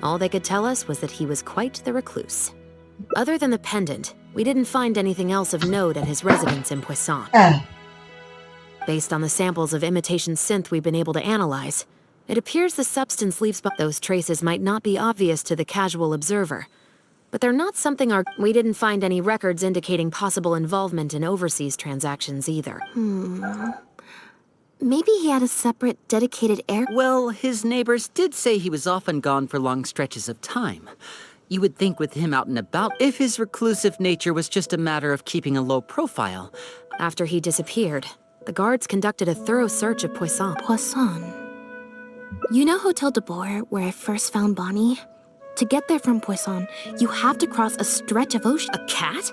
Speaker 10: All they could tell us was that he was quite the recluse. Other than the pendant, we didn't find anything else of note at his residence in Poisson. Based on the samples of imitation synth we've been able to analyze, it appears the substance leaves behind. Those traces might not be obvious to the casual observer, but they're not something we didn't find any records indicating possible involvement in overseas transactions either.
Speaker 2: Maybe he had a separate, dedicated
Speaker 9: Well, his neighbors did say he was often gone for long stretches of time. You would think with him out and about, if his reclusive nature was just a matter of keeping a low profile.
Speaker 10: After he disappeared, the guards conducted a thorough search of Poisson.
Speaker 2: Poisson. You know Hotel de Boer, where I first found Bonnie? To get there from Poisson, you have to cross a stretch of ocean.
Speaker 10: A cat?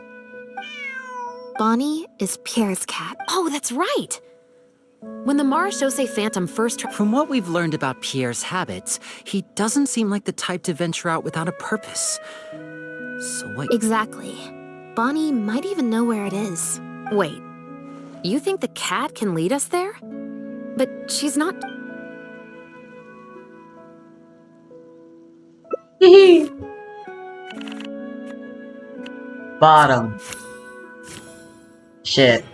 Speaker 2: Bonnie is Pierre's cat.
Speaker 10: Oh, that's right! When the Marechaussee Phantom first...
Speaker 9: From what we've learned about Pierre's habits, he doesn't seem like the type to venture out without a purpose. So what...
Speaker 2: Exactly. Bonnie might even know where it is.
Speaker 10: Wait, you think the cat can lead us there? But she's not...
Speaker 1: Bottom. Shit.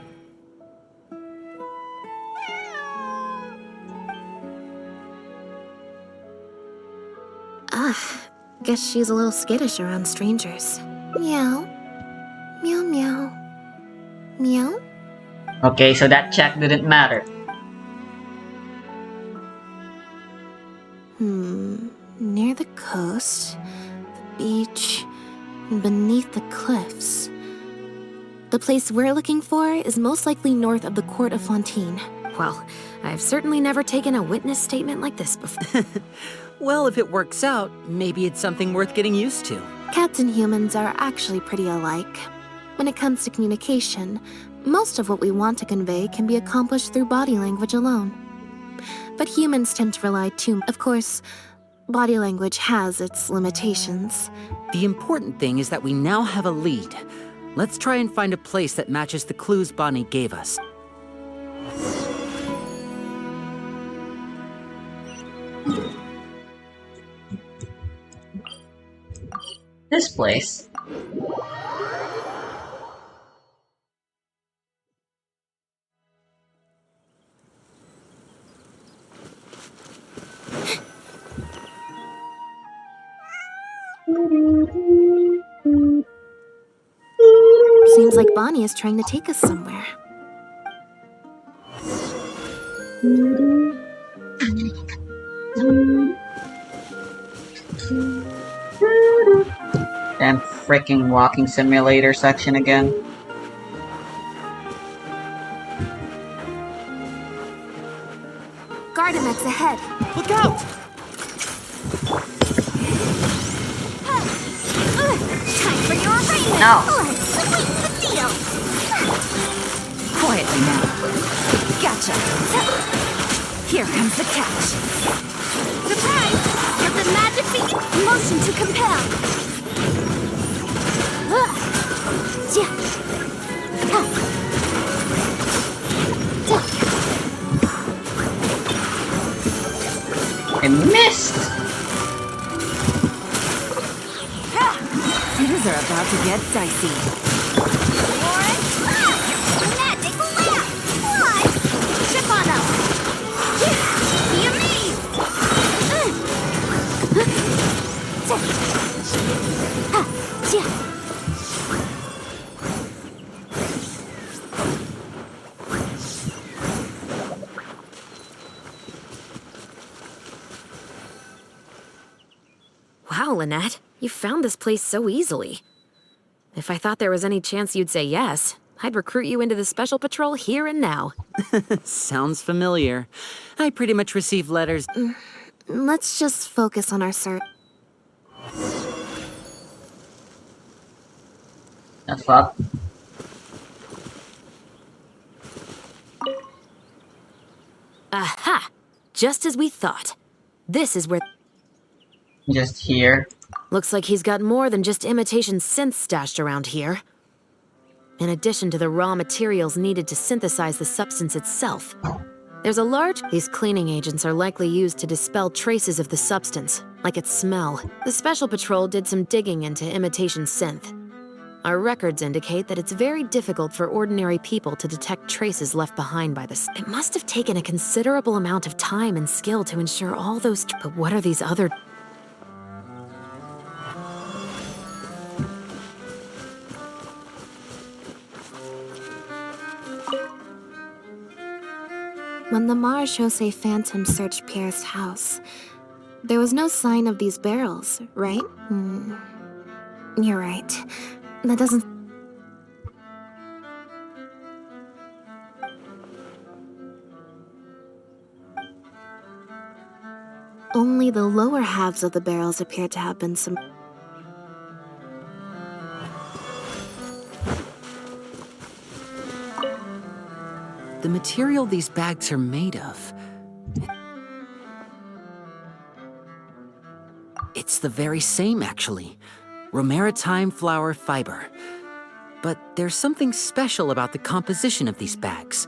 Speaker 2: Guess she's a little skittish around strangers. Meow. Meow meow. Meow?
Speaker 1: Okay, so that check didn't matter.
Speaker 2: Near the coast, the beach, and beneath the cliffs. The place we're looking for is most likely north of the Court of Fontaine.
Speaker 10: Well, I've certainly never taken a witness statement like this before.
Speaker 9: Well, if it works out, maybe it's something worth getting used to.
Speaker 2: Cats and humans are actually pretty alike. When it comes to communication, most of what we want to convey can be accomplished through body language alone. But humans tend to rely too... Of course, body language has its limitations.
Speaker 9: The important thing is that we now have a lead. Let's try and find a place that matches the clues Bonnie gave us.
Speaker 1: This place.
Speaker 2: Seems like Bonnie is trying to take us somewhere.
Speaker 1: Damn freaking walking simulator section again.
Speaker 3: Gardamex ahead.
Speaker 9: Look out!
Speaker 3: Time for your arraignment.
Speaker 1: No.
Speaker 3: Let's sweeten the deal.
Speaker 6: Quietly now. Gotcha. Here comes the catch.
Speaker 3: Surprise! Get the magic beat. Motion to compel. Yeah.
Speaker 1: I missed!
Speaker 6: Things are about to get dicey.
Speaker 3: Magic lamp! What? Chip on them! Be amazed!
Speaker 10: Wow, Lynette, you found this place so easily. If I thought there was any chance you'd say yes, I'd recruit you into the Special Patrol here and now.
Speaker 9: Sounds familiar. I pretty much receive letters.
Speaker 2: Let's just focus on our search.
Speaker 1: The fuck?
Speaker 10: Aha! Just as we thought. This is where...
Speaker 1: Just here.
Speaker 10: Looks like he's got more than just imitation synths stashed around here. In addition to the raw materials needed to synthesize the substance itself, there's a large... These cleaning agents are likely used to dispel traces of the substance, like its smell. The Special Patrol did some digging into imitation synth. Our records indicate that it's very difficult for ordinary people to detect traces left behind by this. It must have taken a considerable amount of time and skill to ensure all those... But what are these other...
Speaker 2: When the Marechaussee Phantom searched Pierre's house, there was no sign of these barrels, right? You're right. That doesn't... Only the lower halves of the barrels appear to have been some...
Speaker 9: The material these bags are made of. It's the very same, actually. Romaritime flower fiber. But there's something special about the composition of these bags.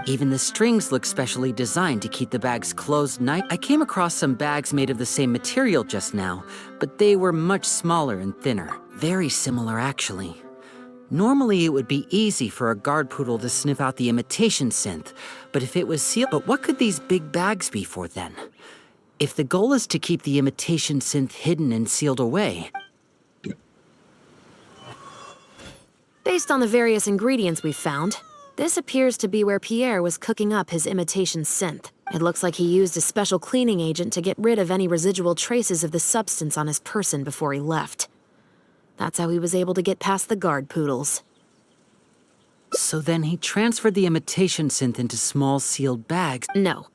Speaker 9: Even the strings look specially designed to keep the bags closed night. I came across some bags made of the same material just now, but they were much smaller and thinner. Very similar, actually. Normally, it would be easy for a guard poodle to sniff out the imitation synth, but if it was sealed... But what could these big bags be for, then? If the goal is to keep the imitation synth hidden and sealed away...
Speaker 10: Based on the various ingredients we've found, this appears to be where Pierre was cooking up his imitation synth. It looks like he used a special cleaning agent to get rid of any residual traces of the substance on his person before he left. That's how he was able to get past the guard poodles.
Speaker 9: So then he transferred the imitation synth into small sealed bags.
Speaker 10: No.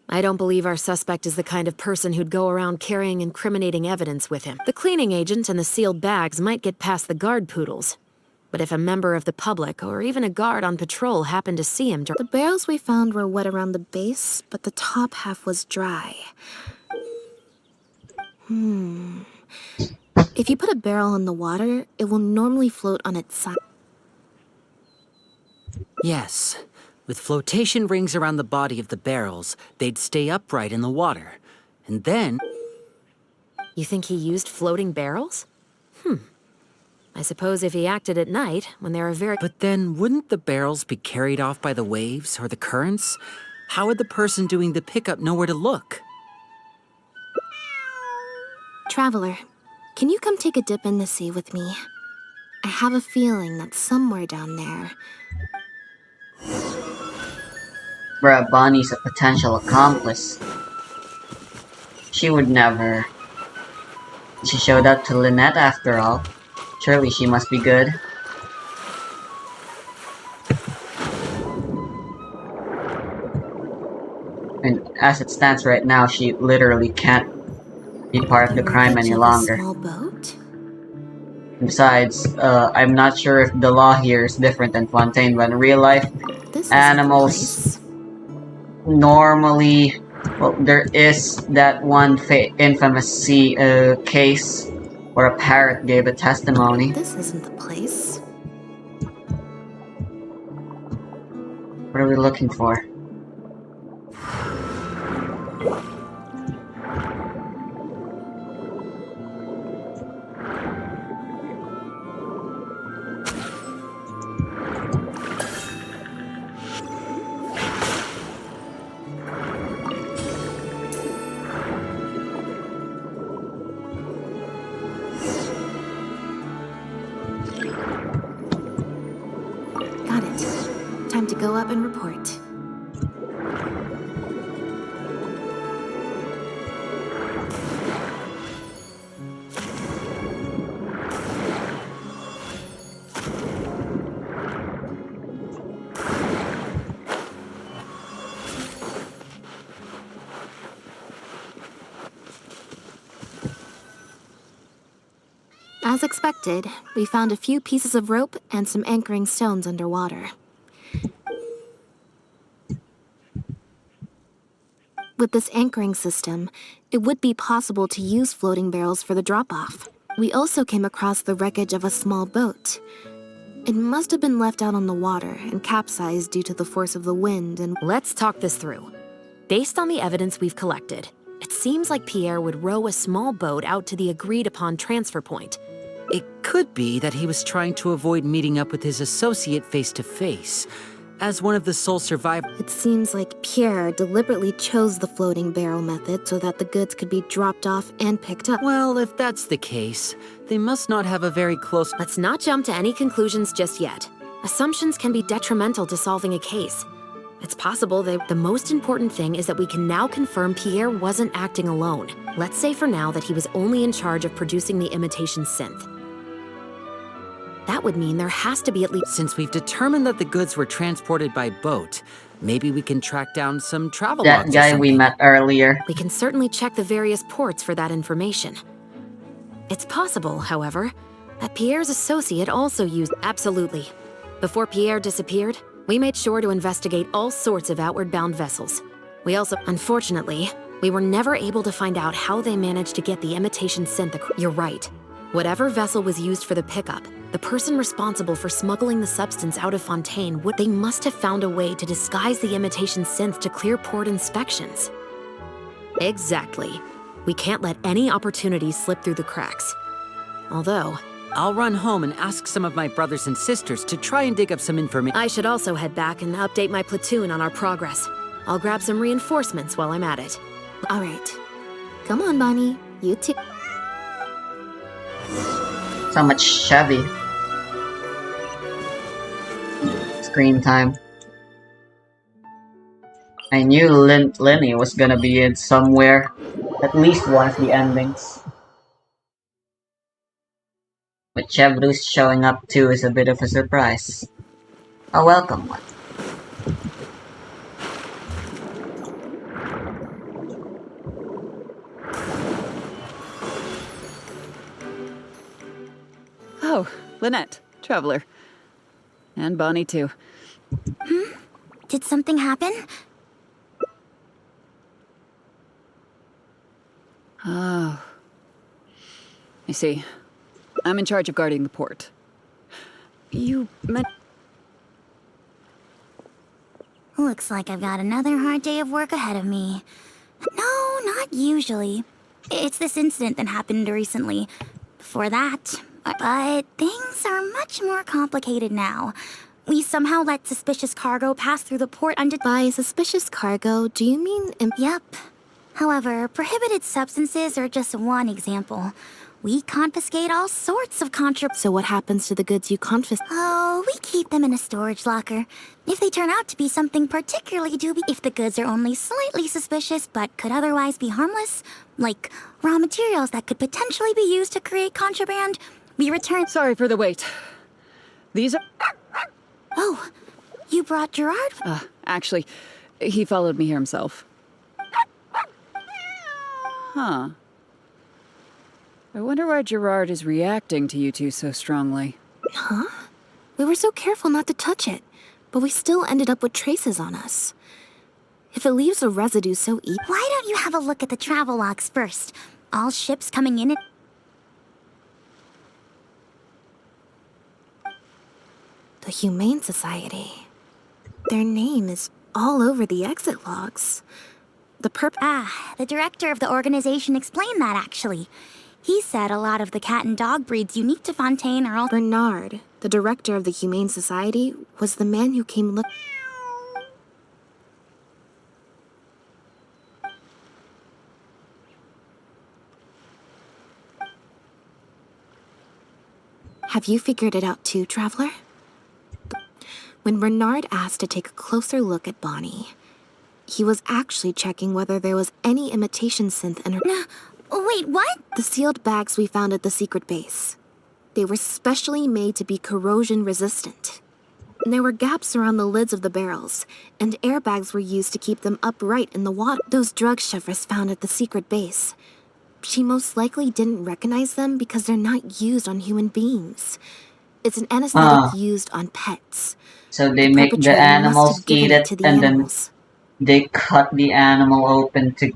Speaker 10: I don't believe our suspect is the kind of person who'd go around carrying incriminating evidence with him. The cleaning agent and the sealed bags might get past the guard poodles. But if a member of the public or even a guard on patrol happened to see him...
Speaker 2: The barrels we found were wet around the base, but the top half was dry. If you put a barrel in the water, it will normally float on its side.
Speaker 9: Yes. With flotation rings around the body of the barrels, they'd stay upright in the water. And then...
Speaker 10: You think he used floating barrels? I suppose if he acted at night, when there are very...
Speaker 9: But then, wouldn't the barrels be carried off by the waves or the currents? How would the person doing the pickup know where to look?
Speaker 2: Traveler, can you come take a dip in the sea with me? I have a feeling that somewhere down there...
Speaker 1: Bruh, Bonnie's a potential accomplice. She would never. She showed up to Lynette after all. Surely she must be good. And as it stands right now, she literally can't be part of the crime any longer.
Speaker 2: Small boat?
Speaker 1: Besides, I'm not sure if the law here is different than Fontaine, but in real life, animals normally... Well, there is that one infamous case where a parrot gave a testimony.
Speaker 2: This isn't the place.
Speaker 1: What are we looking for?
Speaker 2: Got it. Time to go up and report. As expected, we found a few pieces of rope and some anchoring stones underwater. With this anchoring system, it would be possible to use floating barrels for the drop-off. We also came across the wreckage of a small boat. It must have been left out on the water and capsized due to the force of the wind and...
Speaker 10: Let's talk this through. Based on the evidence we've collected, it seems like Pierre would row a small boat out to the agreed-upon transfer point.
Speaker 9: It could be that he was trying to avoid meeting up with his associate face-to-face. As one of the sole survivors...
Speaker 2: It seems like Pierre deliberately chose the floating barrel method so that the goods could be dropped off and picked up.
Speaker 9: Well, if that's the case, they must not have a very close...
Speaker 10: Let's not jump to any conclusions just yet. Assumptions can be detrimental to solving a case. It's possible that the most important thing is that we can now confirm Pierre wasn't acting alone. Let's say for now that he was only in charge of producing the imitation synth. That would mean there has to be at least...
Speaker 9: Since we've determined that the goods were transported by boat, maybe we can track down some travel
Speaker 1: That
Speaker 9: logs
Speaker 1: guy we met earlier.
Speaker 10: We can certainly check the various ports for that information. It's possible, however, that Pierre's associate also used... Absolutely. Before Pierre disappeared, we made sure to investigate all sorts of outward-bound vessels. We also... Unfortunately, we were never able to find out how they managed to get the imitation synth... You're right. Whatever vessel was used for the pickup, the person responsible for smuggling the substance out of Fontaine they must have found a way to disguise the imitation synth to clear port inspections. Exactly. We can't let any opportunities slip through the cracks. Although...
Speaker 9: I'll run home and ask some of my brothers and sisters to try and dig up some information.
Speaker 10: I should also head back and update my platoon on our progress. I'll grab some reinforcements while I'm at it.
Speaker 2: All right. Come on, Bonnie. You too.
Speaker 1: So much Chevy. Screen time. I knew Lenny was gonna be in somewhere. At least one of the endings. But Chevro's showing up too is a bit of a surprise. A welcome one.
Speaker 4: Oh, Lynette, Traveler. And Bonnie, too.
Speaker 3: Did something happen?
Speaker 4: Oh. I see. I'm in charge of guarding the port. You meant...
Speaker 3: Looks like I've got another hard day of work ahead of me. No, not usually. It's this incident that happened recently. Before that... But things are much more complicated now. We somehow let suspicious cargo pass through the port
Speaker 2: By suspicious cargo, do you mean...
Speaker 3: Yep. However, prohibited substances are just one example. We confiscate all sorts of
Speaker 2: So what happens to the goods you confiscate?
Speaker 3: Oh, we keep them in a storage locker. If they turn out to be something particularly dubious, if the goods are only slightly suspicious but could otherwise be harmless, like raw materials that could potentially be used to create contraband, we return.
Speaker 4: Sorry for the wait. These are...
Speaker 3: Oh, you brought Gerard?
Speaker 4: Actually, he followed me here himself. Huh. I wonder why Gerard is reacting to you two so strongly.
Speaker 2: Huh? We were so careful not to touch it, but we still ended up with traces on us. If it leaves a residue so easy...
Speaker 3: Why don't you have a look at the travel logs first? All ships coming in and...
Speaker 2: The Humane Society. Their name is all over the exit logs.
Speaker 3: The director of the organization explained that, actually. He said a lot of the cat and dog breeds unique to Fontaine are all...
Speaker 2: Bernard, the director of the Humane Society, was the man who came look... Have you figured it out too, Traveler? When Bernard asked to take a closer look at Bonnie, he was actually checking whether there was any imitation synth in her...
Speaker 3: Wait, what?
Speaker 2: The sealed bags we found at the secret base. They were specially made to be corrosion resistant. And there were gaps around the lids of the barrels, and airbags were used to keep them upright in the water. Those drug Shivers found at the secret base. She most likely didn't recognize them because they're not used on human beings. It's an anesthetic used on pets.
Speaker 1: So they make the
Speaker 2: perpetrator must
Speaker 1: animals
Speaker 2: have given
Speaker 1: eat
Speaker 2: it
Speaker 1: it,
Speaker 2: to the
Speaker 1: and
Speaker 2: animals.
Speaker 1: then they cut the animal open to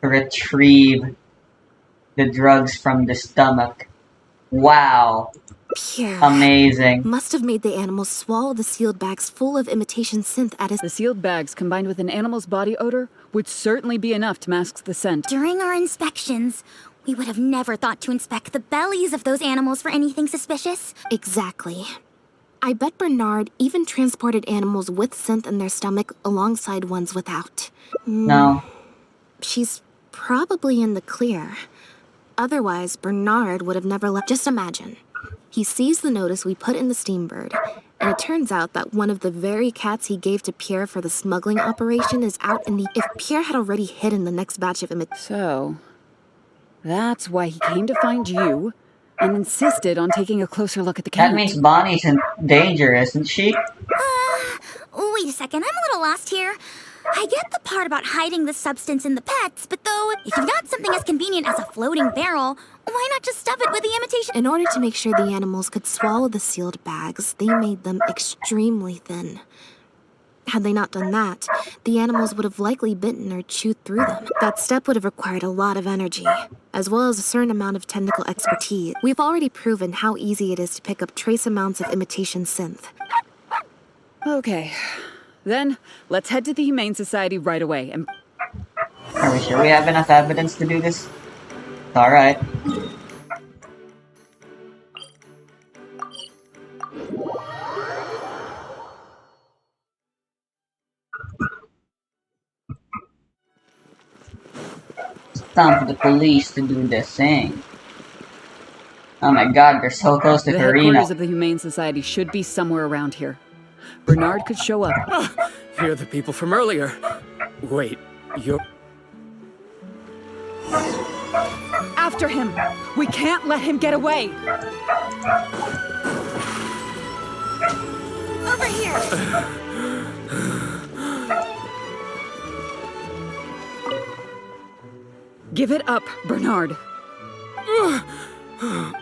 Speaker 1: retrieve the drugs from the stomach. Wow.
Speaker 2: Pierre
Speaker 1: Amazing.
Speaker 2: must have made the animals swallow the sealed bags full of imitation synth at his...
Speaker 4: The sealed bags combined with an animal's body odor would certainly be enough to mask the scent.
Speaker 3: During our inspections, we would have never thought to inspect the bellies of those animals for anything suspicious.
Speaker 2: Exactly. I bet Bernard even transported animals with synth in their stomach alongside ones without.
Speaker 1: No.
Speaker 2: She's probably in the clear. Otherwise, Bernard would have never left. Just imagine. He sees the notice we put in the Steambird, and it turns out that one of the very cats he gave to Pierre for the smuggling operation is out in the... If Pierre had already hidden the next batch of
Speaker 4: So, that's why he came to find you and insisted on taking a closer look at the cat.
Speaker 1: That means Bonnie's in danger, isn't she?
Speaker 3: Wait a second, I'm a little lost here. I get the part about hiding the substance in the pets, but though, if you've got something as convenient as a floating barrel, why not just stuff it with the imitation?
Speaker 2: In order to make sure the animals could swallow the sealed bags, they made them extremely thin. Had they not done that, the animals would have likely bitten or chewed through them. That step would have required a lot of energy, as well as a certain amount of technical expertise. We've already proven how easy it is to pick up trace amounts of imitation synth.
Speaker 4: Okay. Then, let's head to the Humane Society right away and...
Speaker 1: Are we sure we have enough evidence to do this? Alright. It's time for the police to do their thing. Oh my god, they're so close to
Speaker 4: The
Speaker 1: Karina.
Speaker 4: headquarters of the Humane Society should be somewhere around here. Bernard could show up.
Speaker 8: You're the people from earlier. Wait, you're...
Speaker 4: After him! We can't let him get away!
Speaker 3: Over here!
Speaker 4: Give it up, Bernard.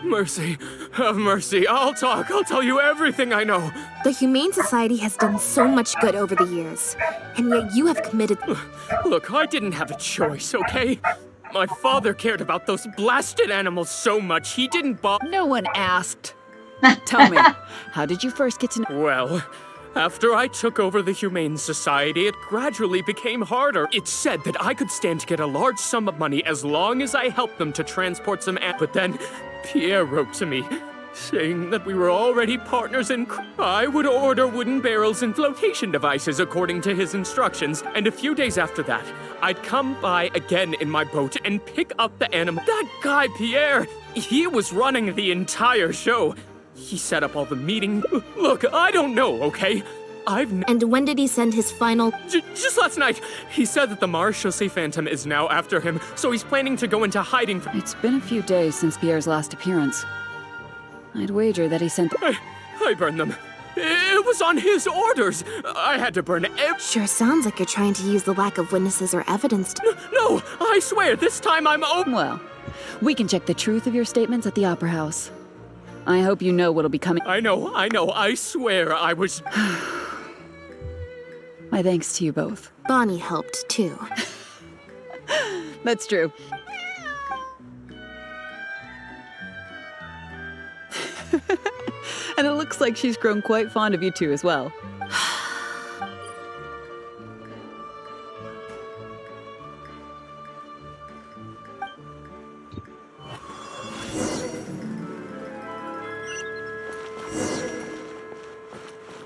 Speaker 8: Mercy. Have mercy. I'll talk. I'll tell you everything I know.
Speaker 2: The Humane Society has done so much good over the years, and yet you have committed...
Speaker 8: Look, I didn't have a choice, okay? My father cared about those blasted animals so much, he didn't
Speaker 4: No one asked. Tell me, how did you first get to know...
Speaker 8: Well, after I took over the Humane Society, it gradually became harder. It said that I could stand to get a large sum of money as long as I helped them to transport some But then, Pierre wrote to me. saying that we were already partners in I would order wooden barrels and flotation devices according to his instructions, and a few days after that, I'd come by again in my boat and pick up the animal. That guy, Pierre, he was running the entire show. He set up all the meeting. Look, I don't know, okay?
Speaker 2: And when did he send his final?
Speaker 8: Just last night, he said that the Maréchaussée Phantom is now after him, so he's planning to go into hiding.
Speaker 4: It's been a few days since Pierre's last appearance. I'd wager that he sent.
Speaker 8: I burned them. It was on his orders. I had to burn
Speaker 2: Sure sounds like you're trying to use the lack of witnesses or evidence to.
Speaker 8: No, I swear, this time I'm
Speaker 4: Well, we can check the truth of your statements at the Opera House. I hope you know what'll be coming.
Speaker 8: I know, I swear I was.
Speaker 4: My thanks to you both.
Speaker 2: Bonnie helped, too.
Speaker 4: That's true. And it looks like she's grown quite fond of you two as well.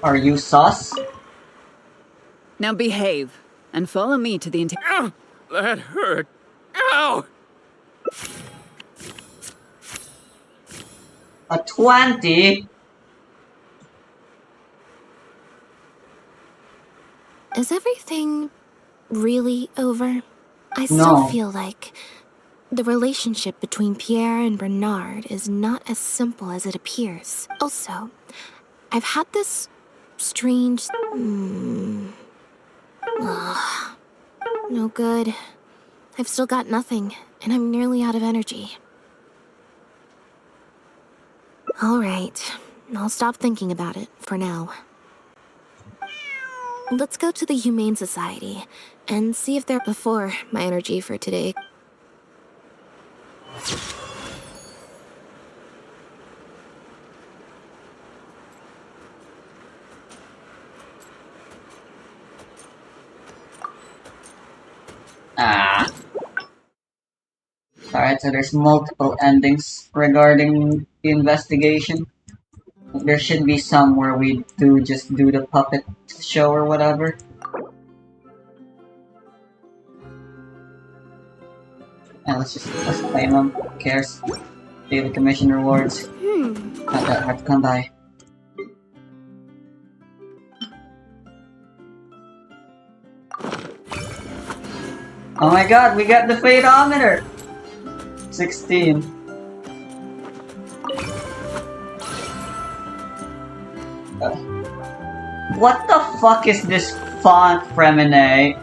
Speaker 1: Are you sus?
Speaker 4: Now behave, and follow me to the
Speaker 8: Ow! That hurt. Ow!
Speaker 1: A 20?
Speaker 2: Is everything really over? I
Speaker 1: No.
Speaker 2: still feel like the relationship between Pierre and Bernard is not as simple as it appears. Also, I've had this strange... no good. I've still got nothing, and I'm nearly out of energy. Alright, I'll stop thinking about it for now. Let's go to the Humane Society and see if they're before my energy for today.
Speaker 1: Alright, so there's multiple endings regarding the investigation. There should be some where we just do the puppet show or whatever. And let's claim them. Who cares? Daily commission rewards. Not that hard to come by. Oh my god, we got the fadeometer! 16. What the fuck is this font, Fremine?